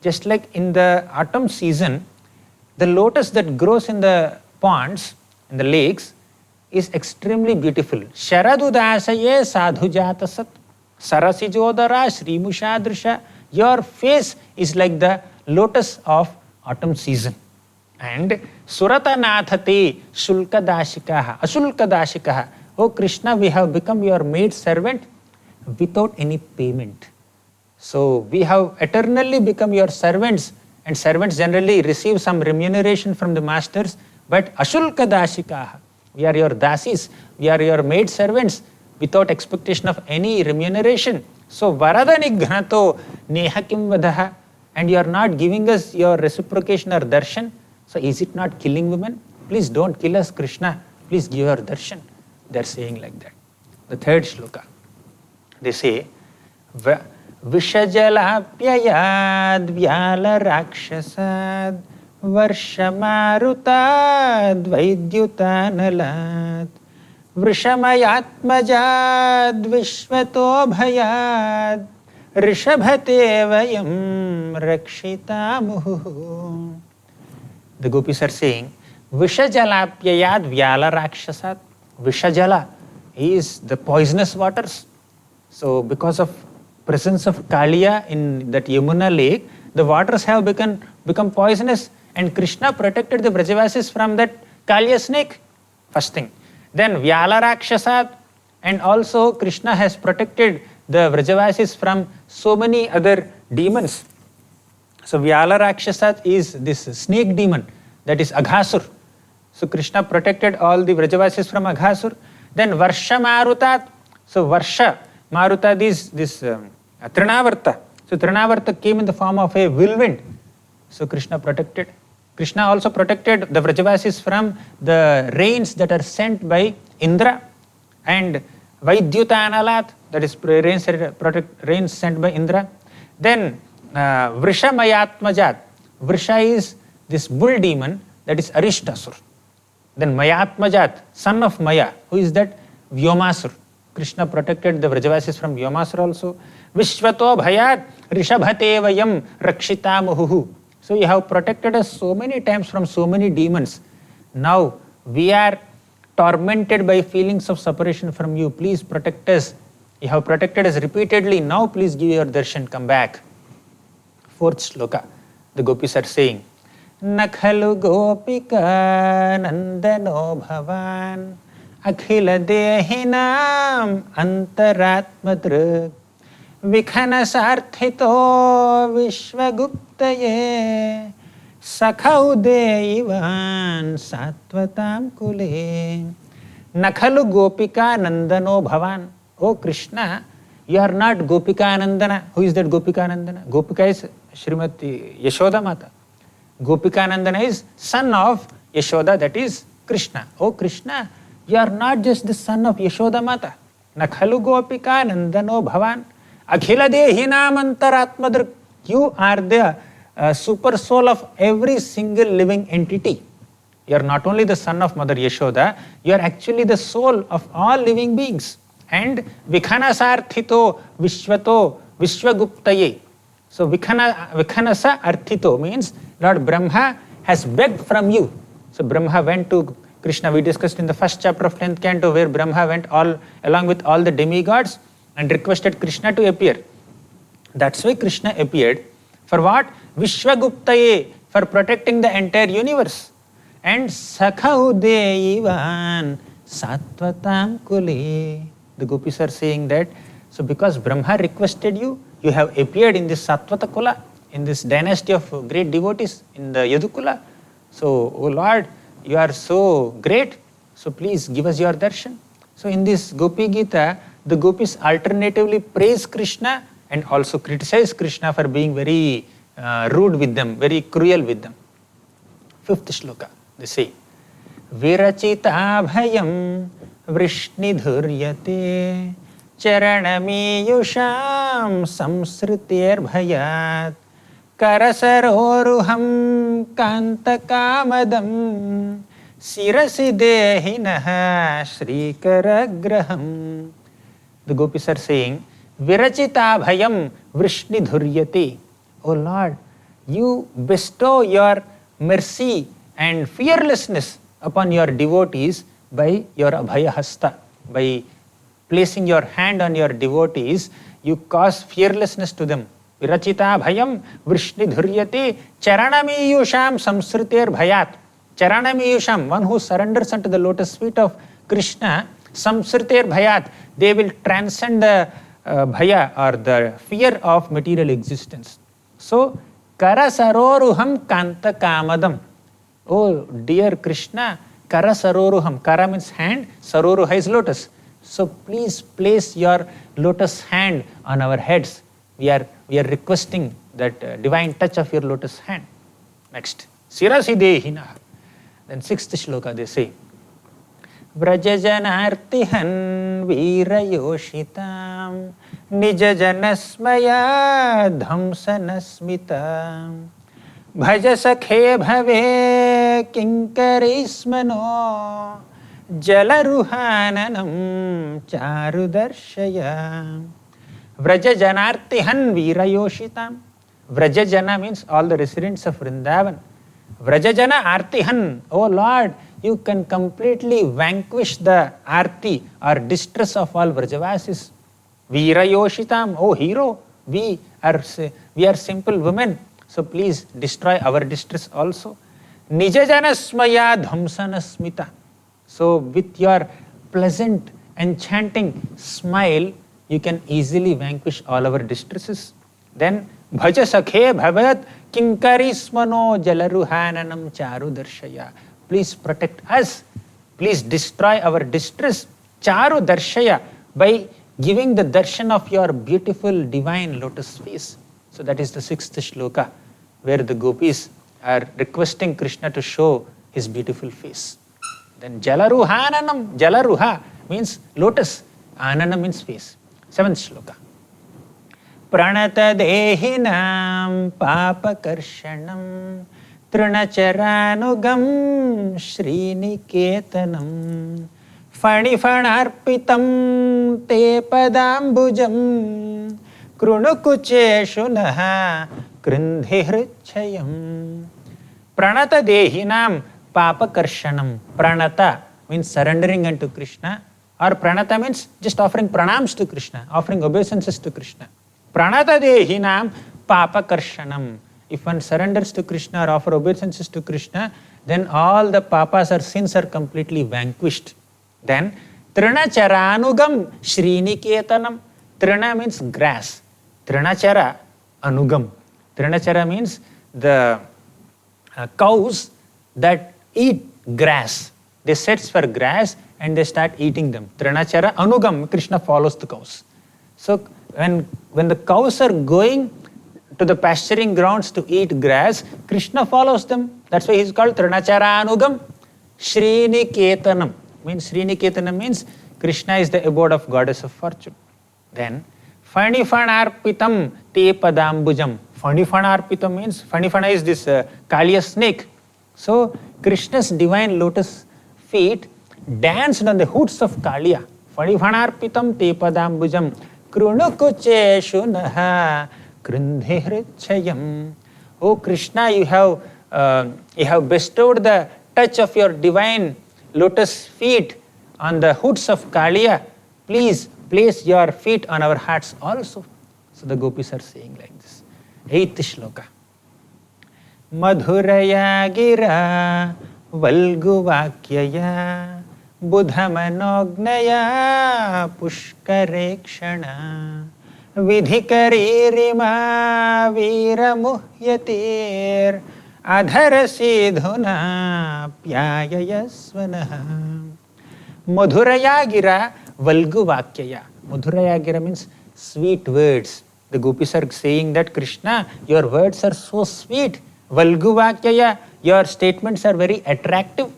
S1: Just like in the autumn season, the lotus that grows in the ponds, in the lakes, is extremely beautiful. Sharadudasaye sadhu jatasat sarasijodara shrimushadrisha. Your face is like the lotus of autumn season. And suratanathate shulkadashikaha, ashulkadashikaha. Oh Krishna, we have become your maid servant without any payment. So we have eternally become your servants, and servants generally receive some remuneration from the masters, but ashulka dashikaha, we are your dasis, we are your maid servants without expectation of any remuneration. So varada nighnato neha kim vadaha, and you are not giving us your reciprocation or darshan. So is it not killing women? Please don't kill us, Krishna. Please give your darshan. They are saying like that. The third shloka, they say, Vishajalapyayad vyala rakshasad varshamarutad vaidyutanalat vrishamayatmajad vishvato bhayad rishabhate vayam rakshitamuhu. The gopis are saying, Vishajalapyayad vyala rakshasad. Vishajala is the poisonous waters. So because of presence of Kaliya in that Yamuna lake, the waters have become poisonous, and Krishna protected the Vrajavasis from that Kaliya snake. First thing. Then Vyala Rakshasat, and also Krishna has protected the Vrajavasis from so many other demons. So Vyala Rakshasa is this snake demon, that is Aghasur. So Krishna protected all the Vrajavasis from Aghasur. Then Varsha Marutat. So Varsha Marutat is this Trinavarta. So Trinavarta came in the form of a whirlwind. So Krishna protected. Krishna also protected the Vrajavasis from the rains that are sent by Indra, and Vaidyutanalat, that is rains sent by Indra. Then Vrisha Mayatmajat. Vrisha is this bull demon, that is Arishtasur. Then Mayatmajat, son of Maya. Who is that? Vyomasur. Krishna protected the Vrajavasis from Vyomasur also. Vishwato Bhayat Rishabhate Vayam Rakshita Muhuhu. So you have protected us so many times from so many demons. Now we are tormented by feelings of separation from you. Please protect us. You have protected us repeatedly. Now please give your darshan, come back. Fourth shloka, the gopis are saying, Nakhalu gopika nandano bhavan akhila dehinam antaratmadruk vikhanasarthito vishwaguptaye sakhau deivan satvatam kule. Nakhalu gopika nandano bhavan. Oh Krishna, you are not Gopika Nandana. Who is that Gopika Nandana? Gopika is Srimati Yashoda Mata. Gopika Nandana is son of Yashoda, that is Krishna. Oh Krishna, you are not just the son of Yashoda Mata. Nakhalu Gopika Nandano Bhavan Akhila Dehinam Antaratmadruk. You are the super soul of every single living entity. You are not only the son of Mother Yashoda, you are actually the soul of all living beings. And Vikhanasarthito Vishwato Vishwaguptaye. So Vikhanasa Arthito means Lord Brahma has begged from you. So Brahma went to Krishna. We discussed in the first chapter of 10th canto where Brahma went along with all the demigods and requested Krishna to appear. That's why Krishna appeared. For what? Vishwaguptaye, for protecting the entire universe. And Sakhaudevan Satvatam Kule. The gopis are saying that, so because Brahma requested you, you have appeared in this Satvata Kula, in this dynasty of great devotees, in the Yadukula. So, oh Lord, you are so great, so please give us your darshan. So in this Gopi Gita, the gopis alternatively praise Krishna and also criticize Krishna for being very rude with them, very cruel with them. Fifth shloka, they say, Virachita bhayam Vrishnidhuryate Charanamiyusham Samsritir bhayat Karasaroruham Kantakamadam Sirasi Dehinaha Shrikaragraham. The gopis are saying, Virachita bhayam Vrishnidhuryate. O Lord, you bestow your mercy and fearlessness upon your devotees by your Abhaya Hasta. By placing your hand on your devotees, you cause fearlessness to them. Virachita bhayam Vrishnidhuryate Charanamiyusham Samsritir bhayat. Charanamiyusham, one who surrenders unto the lotus feet of Krishna, Samsritir bhayat, they will transcend the bhaya or the fear of material existence. So, Karasaroruham Kanta Kamadam. Oh dear Krishna, Karasaroruham. Kara means hand, Saroruha is lotus. So please place your lotus hand on our heads. We are requesting that divine touch of your lotus hand. Next, Sirasi Dehina. Then sixth shloka they say, Vrajajanartihan Virayoshitam Nijajanasmaya Dhamsanasmitam Bhaja Sakhe Bhave Kinkarismano Jalaruhananam Charudarshaya. Vrajajanartihan Virayoshitam. Vrajajana means all the residents of Vrindavan. Vrajajana Artihan. Oh Lord, you can completely vanquish the arti or distress of all Vrajavasis. Virayoshitam. Oh hero, we are simple women. So please destroy our distress also. Nijajanasmaya dhamsanasmita. So with your pleasant, enchanting smile, you can easily vanquish all our distresses. Then bhaja sakhe bhavat kinkari smano jalaruhananam charu darshaya. Please protect us. Please destroy our distress. Charu darshaya, by giving the darshan of your beautiful divine lotus face. So that is the 6th shloka, where the gopis are requesting Krishna to show his beautiful face. Then jalaruhananam, jalaruha means lotus, anana means face. 7th shloka. Pranata dehinam papakarshanam trinacharanugam sriniketanam fanifanarpitam te padambujam krunukucheshu naha krindhihrichayam. Pranata dehinam papakarshanam. Pranata means surrendering unto Krishna, or pranata means just offering pranams to Krishna, offering obeisances to Krishna. Pranata dehinam papakarshanam. If one surrenders to Krishna or offer obeisances to Krishna, then all the papas or sins are completely vanquished. Then trinacharanugam sriniketanam. Trina means grass. Trinachara anugam. Trinachara means the cows that eat grass. They search for grass and they start eating them. Trinachara anugam, Krishna follows the cows. So when the cows are going to the pasturing grounds to eat grass, Krishna follows them. That's why he is called Trinachara anugam sriniketanam. Sriniketanam means Krishna is the abode of goddess of fortune. Then Fanifanarpitam te padambujam. Fanifanarpitam means, Fanifana is this Kaliya snake. So Krishna's divine lotus feet danced on the hoots of Kaliya. Fanifanarpitam te padambujam krunukucheshu naha krindhihrichayam. Oh Krishna, you have bestowed the touch of your divine lotus feet on the hoots of Kaliya. Please place your feet on our hearts also. So the gopis are saying like this. 8th shloka. Madhuraya gira valguvakyaya budhamanognaya pushkarekshana vidhikaririma viramuhyatir adharasidhuna pyayayasvanaha. Madhuraya gira valguvakyaya. Madhuraya gira means sweet words. The gopis are saying that Krishna, your words are so sweet. Valguvakyaya, your statements are very attractive.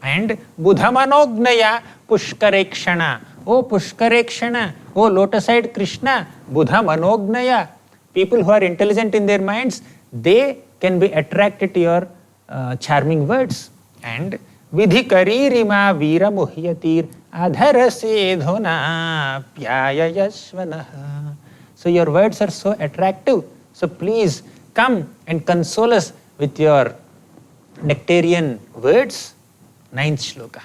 S1: And budhamanognaya pushkarekshana. Oh Pushkarekshana, oh lotus-eyed Krishna, budhamanognaya. People who are intelligent in their minds, they can be attracted to your charming words. And vidhikaririma viramuhyatir adharasedhuna pyayayasvanaha. So your words are so attractive. So please come and console us with your nectarian words. 9th shloka.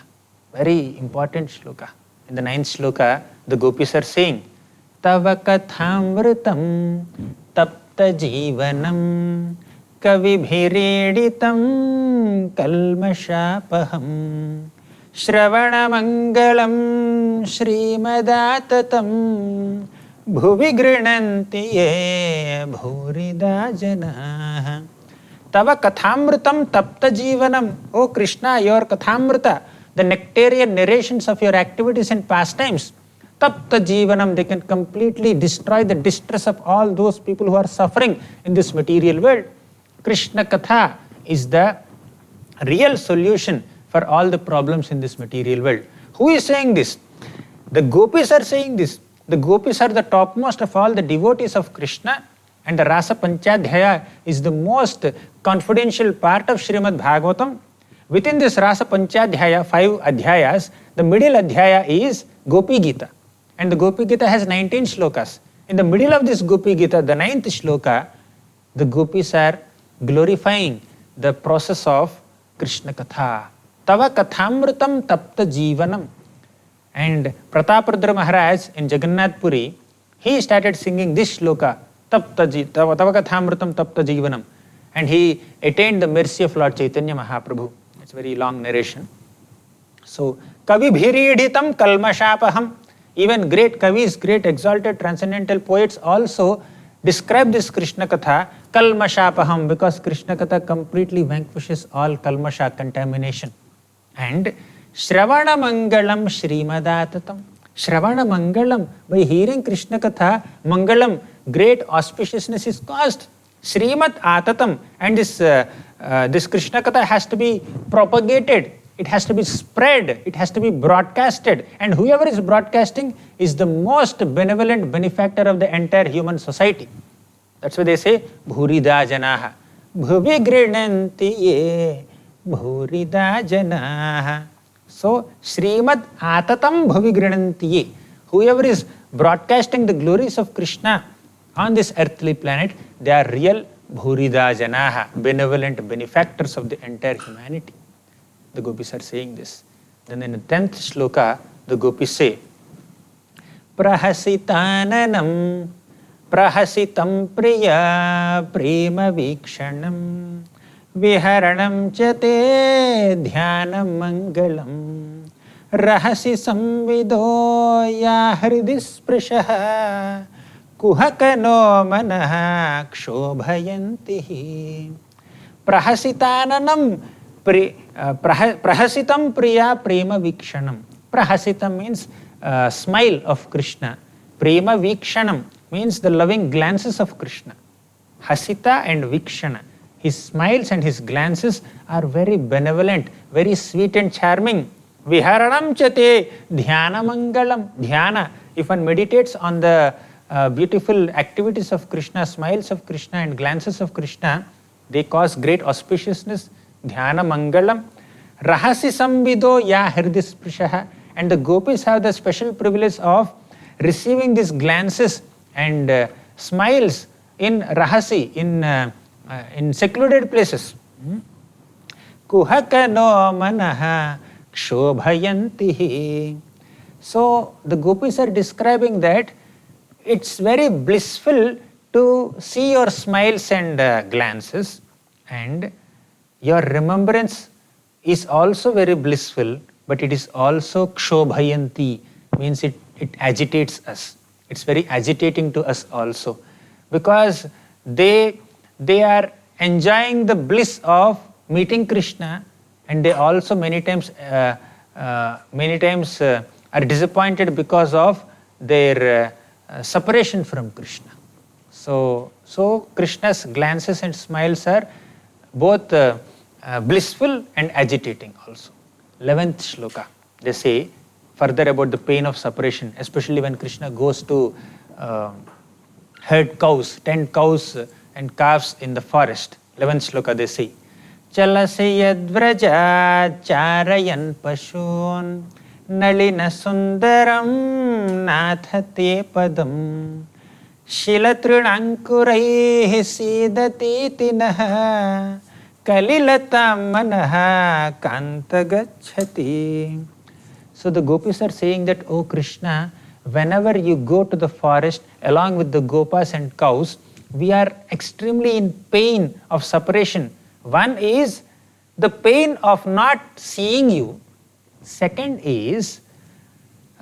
S1: Very important shloka. In the 9th shloka, the gopis are saying, Tava kathamritam tapta jivanam kavibhireditam kalmashapaham shravana mangalam shrimadatam bhuvi grinanti ye bhurida janaha. Tava kathamritam tapta jivanam. Oh Krishna, your kathamrita, the nectarian narrations of your activities and pastimes, tapta jivanam, they can completely destroy the distress of all those people who are suffering in this material world. Krishna Katha is the real solution for all the problems in this material world. Who is saying this? The gopis are saying this. The gopis are the topmost of all the devotees of Krishna, and the Rasa Panchadhyaya is the most confidential part of Srimad Bhagavatam. Within this Rasa Panchadhyaya, 5 adhyayas, the middle adhyaya is Gopi Gita. And the Gopi Gita has 19 shlokas. In the middle of this Gopi Gita, the 9th shloka, the gopis are glorifying the process of Krishna Katha. Tava kathamritam tapta jivanam. And Pratapadra Maharaj in Jagannath Puri, he started singing this shloka, Tava kathamritam tapta jivanam. And he attained the mercy of Lord Chaitanya Mahaprabhu. It's a very long narration. So, Kavibhiriditam kalmashapaham. Even great kavis, great exalted transcendental poets also describe this Krishna Katha kalmashapaham, because Krishna Katha completely vanquishes all kalmasha, contamination. And Shravana Mangalam Srimadatatam. Shravana Mangalam, by hearing Krishna Katha, Mangalam, great auspiciousness is caused. Srimad Atatam, and this Krishna Katha has to be propagated, it has to be spread, it has to be broadcasted, and whoever is broadcasting is the most benevolent benefactor of the entire human society. That's why they say, Bhurida Janaha. Bhuvi Grinanti ye Bhurida Janaha. So, Srimad Atatam Bhuvi Grinanti ye. Whoever is broadcasting the glories of Krishna on this earthly planet, they are real Bhurida Janaha, benevolent benefactors of the entire humanity. The gopis are saying this. Then in the 10th shloka, the gopis say, Prahasitananam Prahasitam Priya Prema Vikshanam Viharanam Chate Dhyanam Mangalam Rahasi Samvido Ya Hridis Prishaha Kuhakano Manaha Kshobhayantihi. Prahasitananam Prahasitam Priya Prema Vikshanam. Prahasitam means smile of Krishna. Prema Vikshanam means the loving glances of Krishna. Hasita and Vikshana. His smiles and his glances are very benevolent, very sweet and charming. Viharanam chate dhyana mangalam. Dhyana, if one meditates on the beautiful activities of Krishna, smiles of Krishna and glances of Krishna, they cause great auspiciousness. Dhyana mangalam. Rahasi samvido ya hridis prishaha. And the gopis have the special privilege of receiving these glances and smiles in rahasi, in secluded places. Kuhaka no manaha kshobhayantihi. So the gopis are describing that it's very blissful to see your smiles and glances, and your remembrance is also very blissful, but it is also kshobhayanti, means it agitates us. It's very agitating to us also, because they are enjoying the bliss of meeting Krishna, and they also many times are disappointed because of their separation from Krishna. So Krishna's glances and smiles are both blissful and agitating also. 11th shloka, they say further about the pain of separation, especially when Krishna goes to herd cows, 10 cows and calves in the forest. 11th shloka they say, Chalase yadvraja charayan pashun nalina sundaram nathate padam shilatrunankuraihi sidati tinaha kalilata manaha kantagachati. So the gopis are saying that, O Krishna, whenever you go to the forest along with the gopas and cows, we are extremely in pain of separation. One is the pain of not seeing you. Second is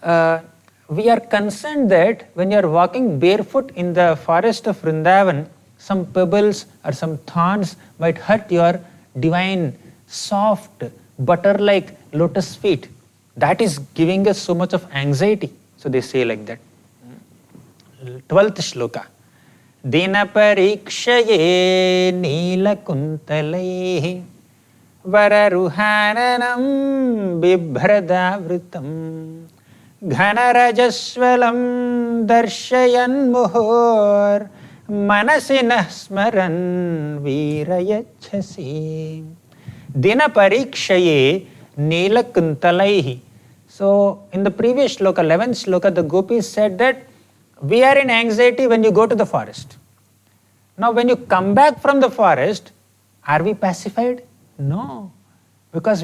S1: we are concerned that when you are walking barefoot in the forest of Vrindavan, some pebbles or some thorns might hurt your divine, soft, butter-like lotus feet. That is giving us so much of anxiety. So they say like that. 12th shloka. Dina parikshaye nila kuntalaihi vararuhananam bibhradavritam ghanarajasvalam darshayan muhur manasinah smaran virayachasi. Dina parikshaye nila kuntalaihi. So in the previous shloka, 11th shloka, the gopis said that we are in anxiety when you go to the forest. Now when you come back from the forest, are we pacified? No. Because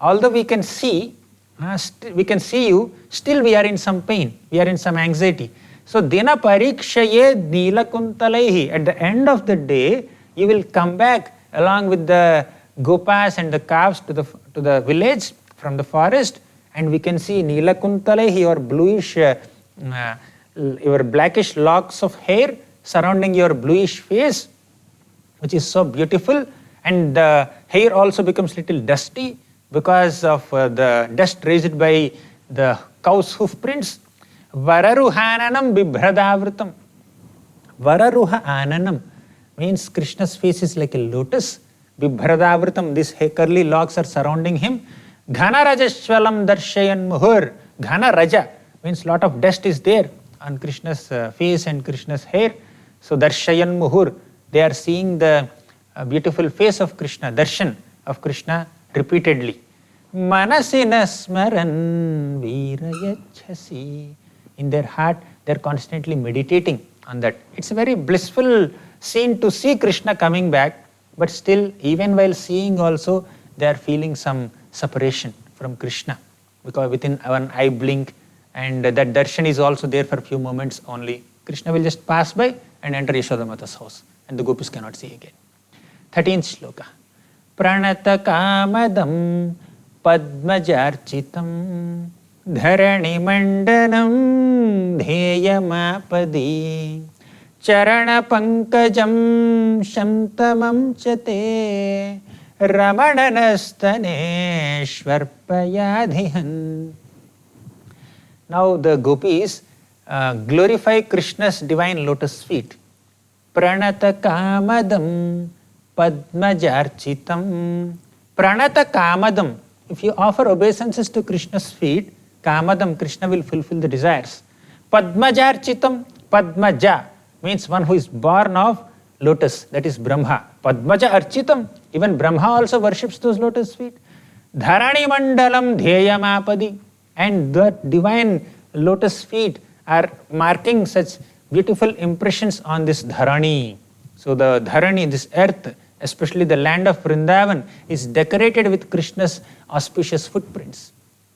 S1: although we can see you, still we are in some pain, we are in some anxiety. So dina parikshaye nila kuntalaihi. At the end of the day, you will come back along with the gopas and the calves to the village from the forest, and we can see Neelakuntale, your bluish, your blackish locks of hair surrounding your bluish face, which is so beautiful, and the hair also becomes little dusty because of the dust raised by the cow's hoof prints. Vararuhananam bibhradavritam. Vararuha ananam means Krishna's face is like a lotus. Bibhradavritam, these curly locks are surrounding him. Ghana rajashwalam darshayan muhur. Ghana raja means lot of dust is there on Krishna's face and Krishna's hair. So darshayan muhur, they are seeing the beautiful face of Krishna, darshan of Krishna repeatedly. Manasina smaran virayachasi. In their heart, they are constantly meditating on that. It's a very blissful scene to see Krishna coming back, but still, even while seeing also, they are feeling some separation from Krishna, because within one eye blink, and that darshan is also there for a few moments only. Krishna will just pass by and enter Yashodamata's house, and the gopis cannot see again. 13th shloka. Pranata kamadam padmajarchitam dharani mandanam dheyamapadi charana pankajam shantamam chate ramananasthaneshwarpayadhihan. Now the gopis glorify Krishna's divine lotus feet. Pranata kamadam padmajarchitam. Pranata kamadam. If you offer obeisances to Krishna's feet, kamadam, Krishna will fulfill the desires. Padmajarchitam, Padmaja means one who is born of lotus, that is Brahma. Padmaja architam, even Brahma also worships those lotus feet. Dharani mandalam dheyamapadi, and the divine lotus feet are marking such beautiful impressions on this dharani. So the dharani, this earth, especially the land of Vrindavan, is decorated with Krishna's auspicious footprints.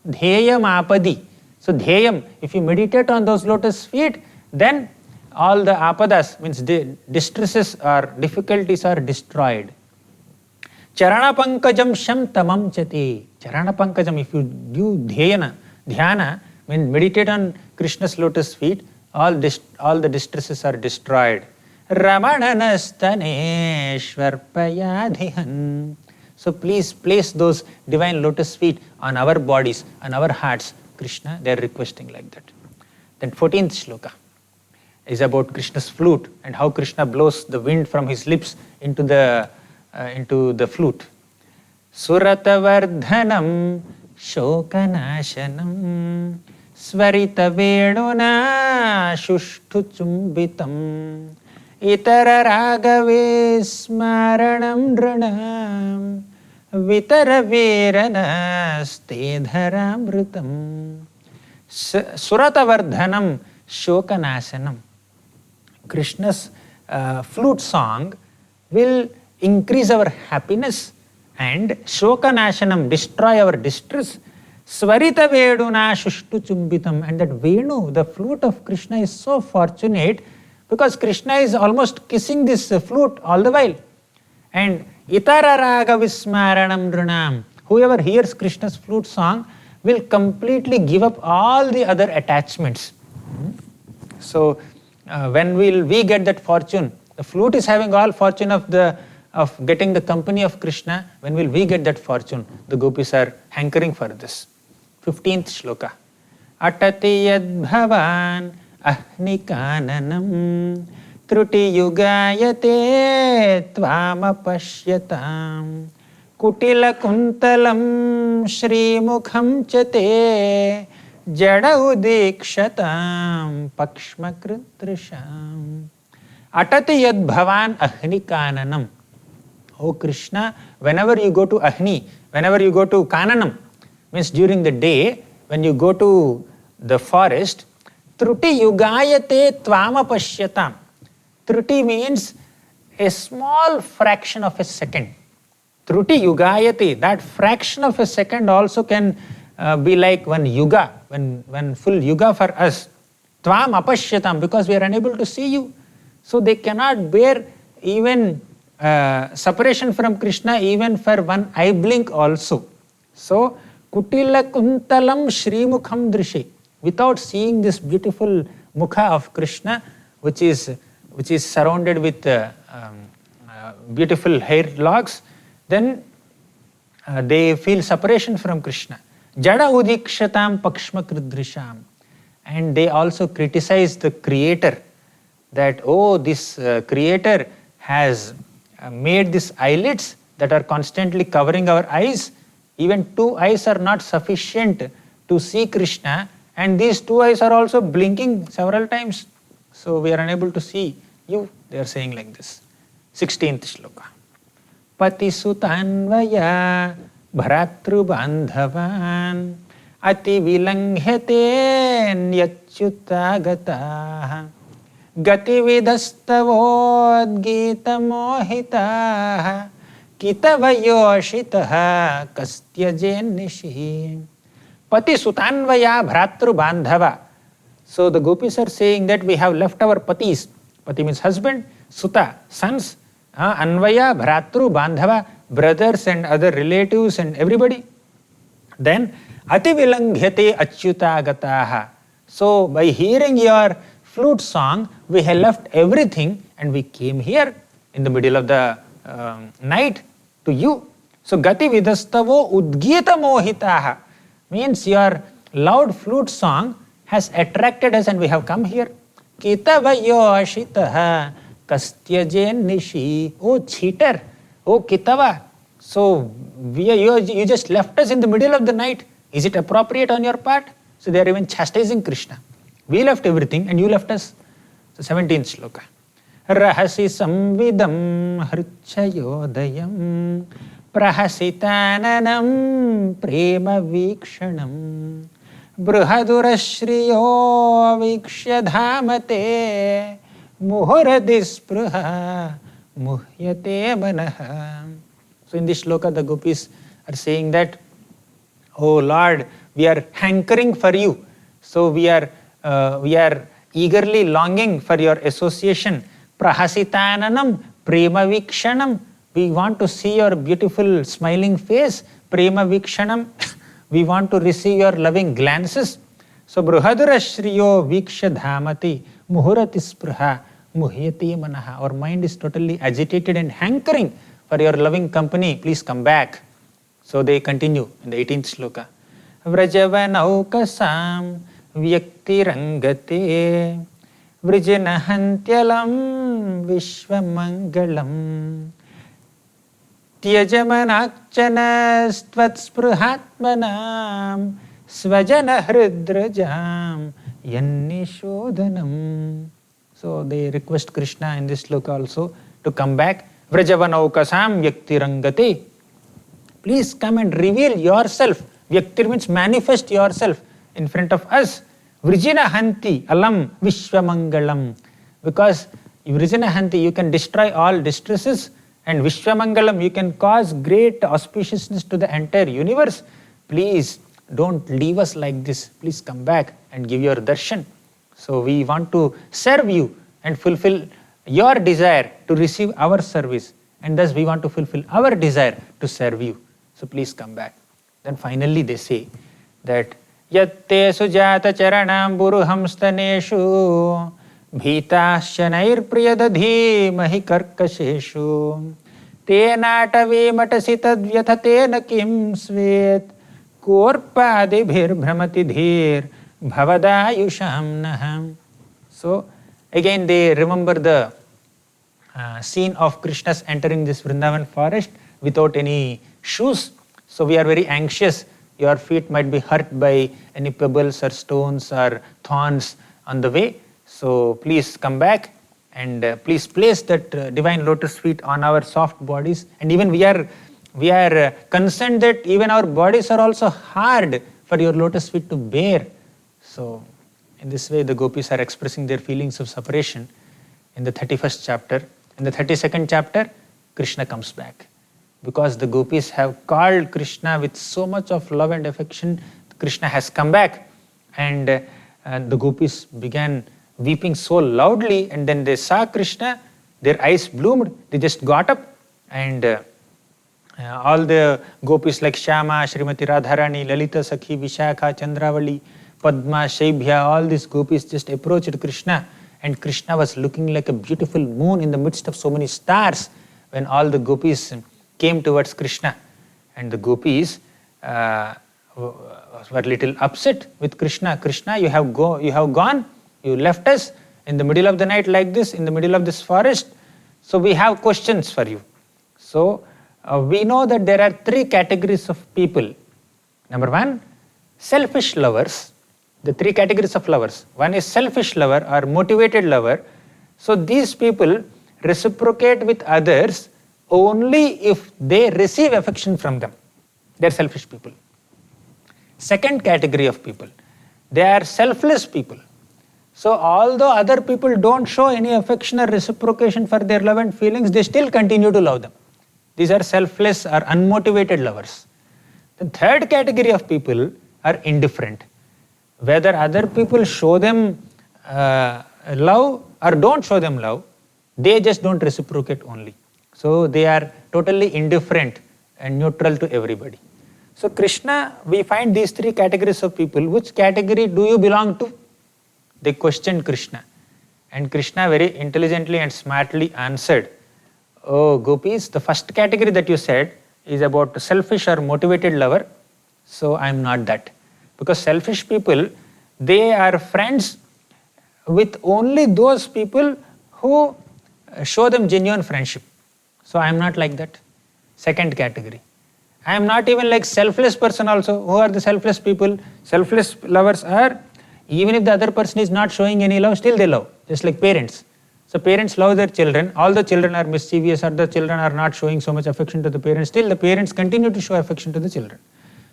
S1: Dheyam apadi. So dheyam, if you meditate on those lotus feet, then all the apadas, means distresses or difficulties are destroyed. Charana pankajam sham tamam chati. Charana pankajam, if you do dhyana, means meditate on Krishna's lotus feet, all the distresses are destroyed. Ramananasthaneshwarpayadhihan. So please place those divine lotus feet on our bodies, on our hearts. Krishna, they are requesting like that. Then 14th shloka is about Krishna's flute and how Krishna blows the wind from his lips into the flute. Suratavardhanam shokanashanam svarita veduna shushtu chumbitam itara ragave smaranam dranam vitara viranaste dharamritam. Suratavardhanam shokanasanam. Krishna's flute song will increase our happiness, and shokanashanam, destroy our distress. Svarita veduna shushtu chumbitam, and that Venu, the flute of Krishna, is so fortunate because Krishna is almost kissing this flute all the while. And itara raga vismaranam dranam, whoever hears Krishna's flute song will completely give up all the other attachments. So when will we get that fortune? The flute is having all fortune of getting the company of Krishna. When will we get that fortune? The gopis are hankering for this. 15th shloka. Atati yad bhavan ahnikananam truti yugayate tvamapashyatam kutila kuntalam shrimukham chate jada udikshatam pakshmakritrisham. Atati yad bhavan ahnikananam. Oh Krishna, whenever you go to Ahni, whenever you go to Kananam, means during the day, when you go to the forest, Truti yugayate tvama pashyatam. Truti means a small fraction of a second. Truti yugayate, that fraction of a second also can be like one yuga, when full yuga for us. Tvam apashyatam, because we are unable to see you. So they cannot bear even separation from Krishna even for one eye blink also. So Kutila kuntalam Srimukham Drishe. Without seeing this beautiful mukha of Krishna, which is surrounded with beautiful hair locks, then they feel separation from Krishna. Jada udikshatam pakshma kridrisham. And they also criticize the creator that, oh, this creator has made these eyelids that are constantly covering our eyes. Even 2 eyes are not sufficient to see Krishna, and these 2 eyes are also blinking several times. So we are unable to see you. They are saying like this. 16th shloka. Pati sutanvaya bharatru bandhavan ati vilanghate nyachyuta gataha gati vidastavodgita mohitaha kitavayoshitaha kastyajenishi. Pati sutanvaya bharatru bandhava. So the gopis are saying that we have left our patis. Pati means husband, suta, sons, anvaya, bharatru, bandhava, brothers and other relatives and everybody. Then ati vilanghyate achyuta gataha. So by hearing your flute song, we have left everything and we came here in the middle of the night to you. So gati vidastavo udgita mohitaha means your loud flute song has attracted us and we have come here. Kitava yoshitaha kastyajen nishi. Oh cheater, oh kitava. So you just left us in the middle of the night. Is it appropriate on your part? So they are even chastising Krishna. We left everything and you left us. So 17th shloka. Rahasi samvidam hrichayodayam prahasitananam prema vikshanam brihadurashriyo vikshya dhamate muhuradispraha muhyate manaha. So in this shloka the gopis are saying that, oh Lord, we are hankering for you. So we are eagerly longing for your association. Prahasitananam prema vikshanam. We want to see your beautiful smiling face. Prema vikshanam. We want to receive your loving glances. So brihadurashriyo viksha dhamati muhurati spraha muhyati manaha. Our mind is totally agitated and hankering for your loving company. Please come back. So they continue in the 18th shloka. Vrajavanaukasam vyaktirangate vrijanahanthyalam vishvamangalam tyajamanakshanastvatspruhatmanam svajana hridrajam yannishodhanam. So they request Krishna in this sloka also to come back. Vrajavanaukasam vyaktirangate. Please come and reveal yourself. Vyaktir means manifest yourself in front of us. Vrijanahanti alam vishvamangalam. Because Vrijanahanti, you can destroy all distresses, and Vishvamangalam, you can cause great auspiciousness to the entire universe. Please don't leave us like this. Please come back and give your darshan. So we want to serve you and fulfill your desire to receive our service, and thus we want to fulfill our desire to serve you. So please come back. Then finally they say that yatte sujata charanam buruham staneshu bhītāsya priyadadhi mahi karkasheshu tenātavi matasi tadvyathate kim svet korpadibhir bhramati dhir bhavadayusham naham. So again they remember the scene of Krishna's entering this Vrindavan forest without any shoes. So we are very anxious. Your feet might be hurt by any pebbles or stones or thorns on the way. So please come back and please place that divine lotus feet on our soft bodies. And even we are concerned that even our bodies are also hard for your lotus feet to bear. So in this way the gopis are expressing their feelings of separation in the 31st chapter. In the 32nd chapter, Krishna comes back. Because the gopis have called Krishna with so much of love and affection, Krishna has come back. And the gopis began weeping so loudly, and then they saw Krishna, their eyes bloomed, they just got up and all the gopis like Shyama, Srimati Radharani, Lalita Sakhi, Vishakha, Chandravali, Padma, Shaibhya, all these gopis just approached Krishna, and Krishna was looking like a beautiful moon in the midst of so many stars when all the gopis came towards Krishna. And the gopis were little upset with Krishna. Krishna, you have gone, you left us in the middle of the night like this, in the middle of this forest. So we have questions for you. So we know that there are three categories of people. Number one, selfish lovers. The three categories of lovers. One is selfish lover or motivated lover. So these people reciprocate with others only if they receive affection from them. They are selfish people. Second category of people, they are selfless people. So although other people don't show any affection or reciprocation for their love and feelings, they still continue to love them. These are selfless or unmotivated lovers. The third category of people are indifferent. Whether other people show them love or don't show them love, they just don't reciprocate only. So they are totally indifferent and neutral to everybody. So Krishna, we find these three categories of people. Which category do you belong to? They questioned Krishna. And Krishna very intelligently and smartly answered, oh gopis, the first category that you said is about selfish or motivated lover. So I am not that. Because selfish people, they are friends with only those people who show them genuine friendship. So I am not like that. Second category. I am not even like selfless person also. Who are the selfless people? Selfless lovers are, even if the other person is not showing any love, still they love. Just like parents. So parents love their children. All the children are mischievous or the children are not showing so much affection to the parents. Still the parents continue to show affection to the children.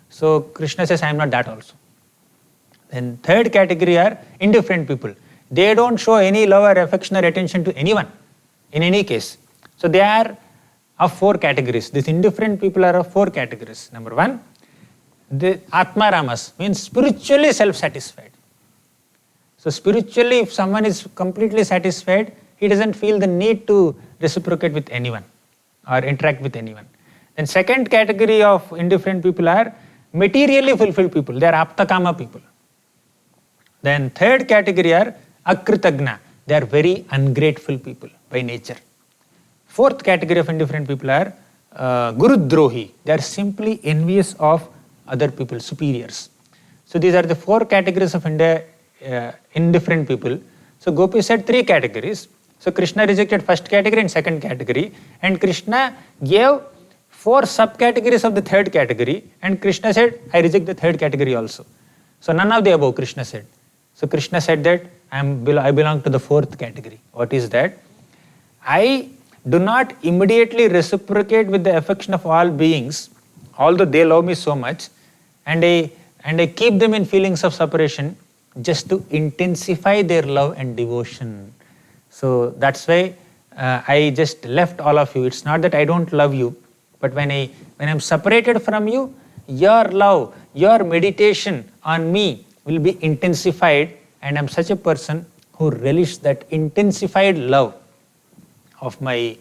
S1: So Krishna says, I am not that also. Then third category are indifferent people. They don't show any love or affection or attention to anyone, in any case. So they are of four categories. These indifferent people are of four categories. Number one, the Atma Ramas, means spiritually self-satisfied. So spiritually, if someone is completely satisfied, he doesn't feel the need to reciprocate with anyone or interact with anyone. Then second category of indifferent people are materially fulfilled people. They are Aptakama people. Then third category are Akritagna. They are very ungrateful people by nature. Fourth category of indifferent people are Gurudrohi. They are simply envious of other people, superiors. So these are the four categories of indifferent people. So Gopi said three categories. So Krishna rejected first category and second category. And Krishna gave four subcategories of the third category. And Krishna said, I reject the third category also. So none of the above, Krishna said. So Krishna said that I belong to the fourth category. What is that? I do not immediately reciprocate with the affection of all beings, although they love me so much, and I keep them in feelings of separation just to intensify their love and devotion. So that's why I just left all of you. It's not that I don't love you, but when I'm separated from you, your love, your meditation on me will be intensified, and I'm such a person who relishes that intensified love of my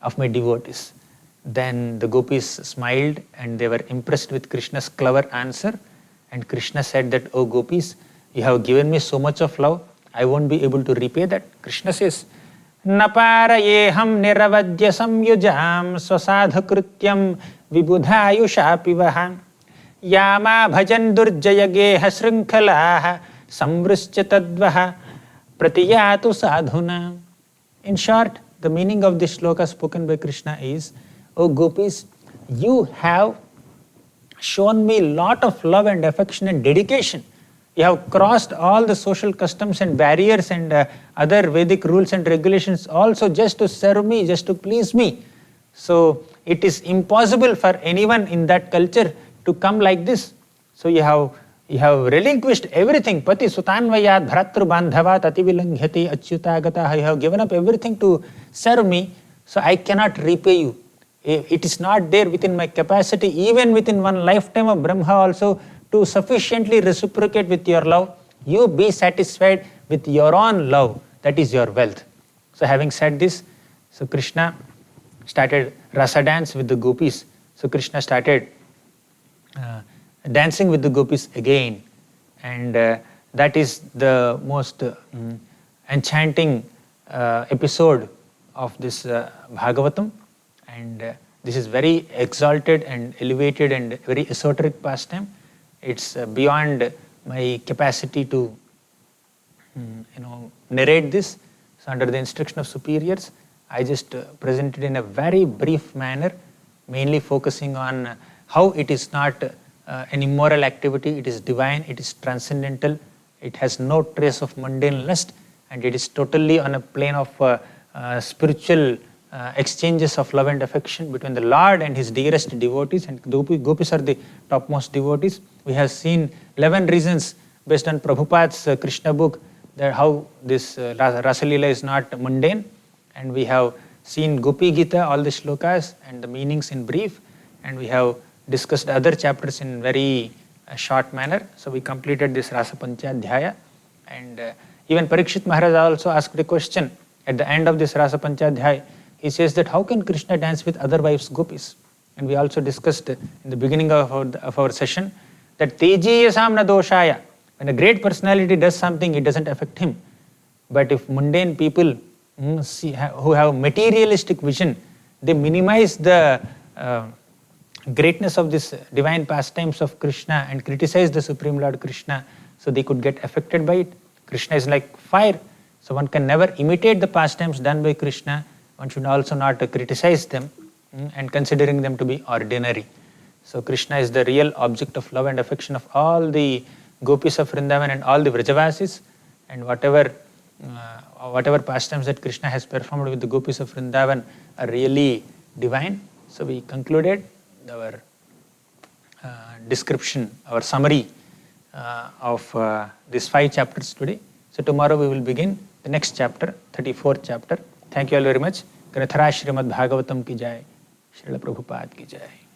S1: devotees. Then the gopis smiled and they were impressed with Krishna's clever answer. And Krishna said that, oh gopis, you have given me so much of love, I won't be able to repay that. Krishna says, Naparayeham niravadya samyujam swasadha krityam vibudha pivaha yama bhajan durjayageha srinkhalaha samvrishya tadvaha pratiyatu sadhuna. In short, the meaning of this shloka spoken by Krishna is, oh gopis, you have shown me a lot of love and affection and dedication. You have crossed all the social customs and barriers and other Vedic rules and regulations also just to serve me, just to please me. So it is impossible for anyone in that culture to come like this. So you have relinquished everything. Pati sutanvayat bhratru bandhavat ativilanghyati achyutagata. You have given up everything to serve me. So I cannot repay you. It is not there within my capacity, even within one lifetime of Brahma also, to sufficiently reciprocate with your love. You be satisfied with your own love. That is your wealth. So having said this, so Krishna started rasa dance with the gopis. So Krishna started dancing with the gopis again, and that is the most enchanting episode of this Bhagavatam, and this is very exalted and elevated and very esoteric pastime. It's beyond my capacity to narrate this. So under the instruction of superiors, I just presented in a very brief manner, mainly focusing on how it is not an immoral activity, it is divine, it is transcendental, it has no trace of mundane lust, and it is totally on a plane of spiritual exchanges of love and affection between the Lord and his dearest devotees, and gopis are the topmost devotees. We have seen 11 reasons based on Prabhupada's Krishna book that how this Rasa Leela is not mundane, and we have seen Gopi Gita, all the shlokas and the meanings in brief, and we have discussed other chapters in very short manner. So we completed this Rasa Panchadhyaya, and even Parikshit Maharaj also asked a question at the end of this Rasa Panchadhyaya. He says that how can Krishna dance with other wives gopis? And we also discussed in the beginning of our session that Tejiyasam na doshaya. When a great personality does something, it doesn't affect him. But if mundane people who have materialistic vision, they minimize the greatness of this divine pastimes of Krishna and criticize the Supreme Lord Krishna, so they could get affected by it. Krishna is like fire, so one can never imitate the pastimes done by Krishna. One should also not criticize them and considering them to be ordinary. So Krishna is the real object of love and affection of all the gopis of Vrindavan and all the Vrajavasis, and whatever pastimes that Krishna has performed with the gopis of Vrindavan are really divine. So we concluded our description, our summary of these 5 chapters today. So tomorrow we will begin the next chapter, 34th chapter. Thank you all very much. Grathara Srimad Bhagavatam ki jai. Srila Prabhupada ki jai.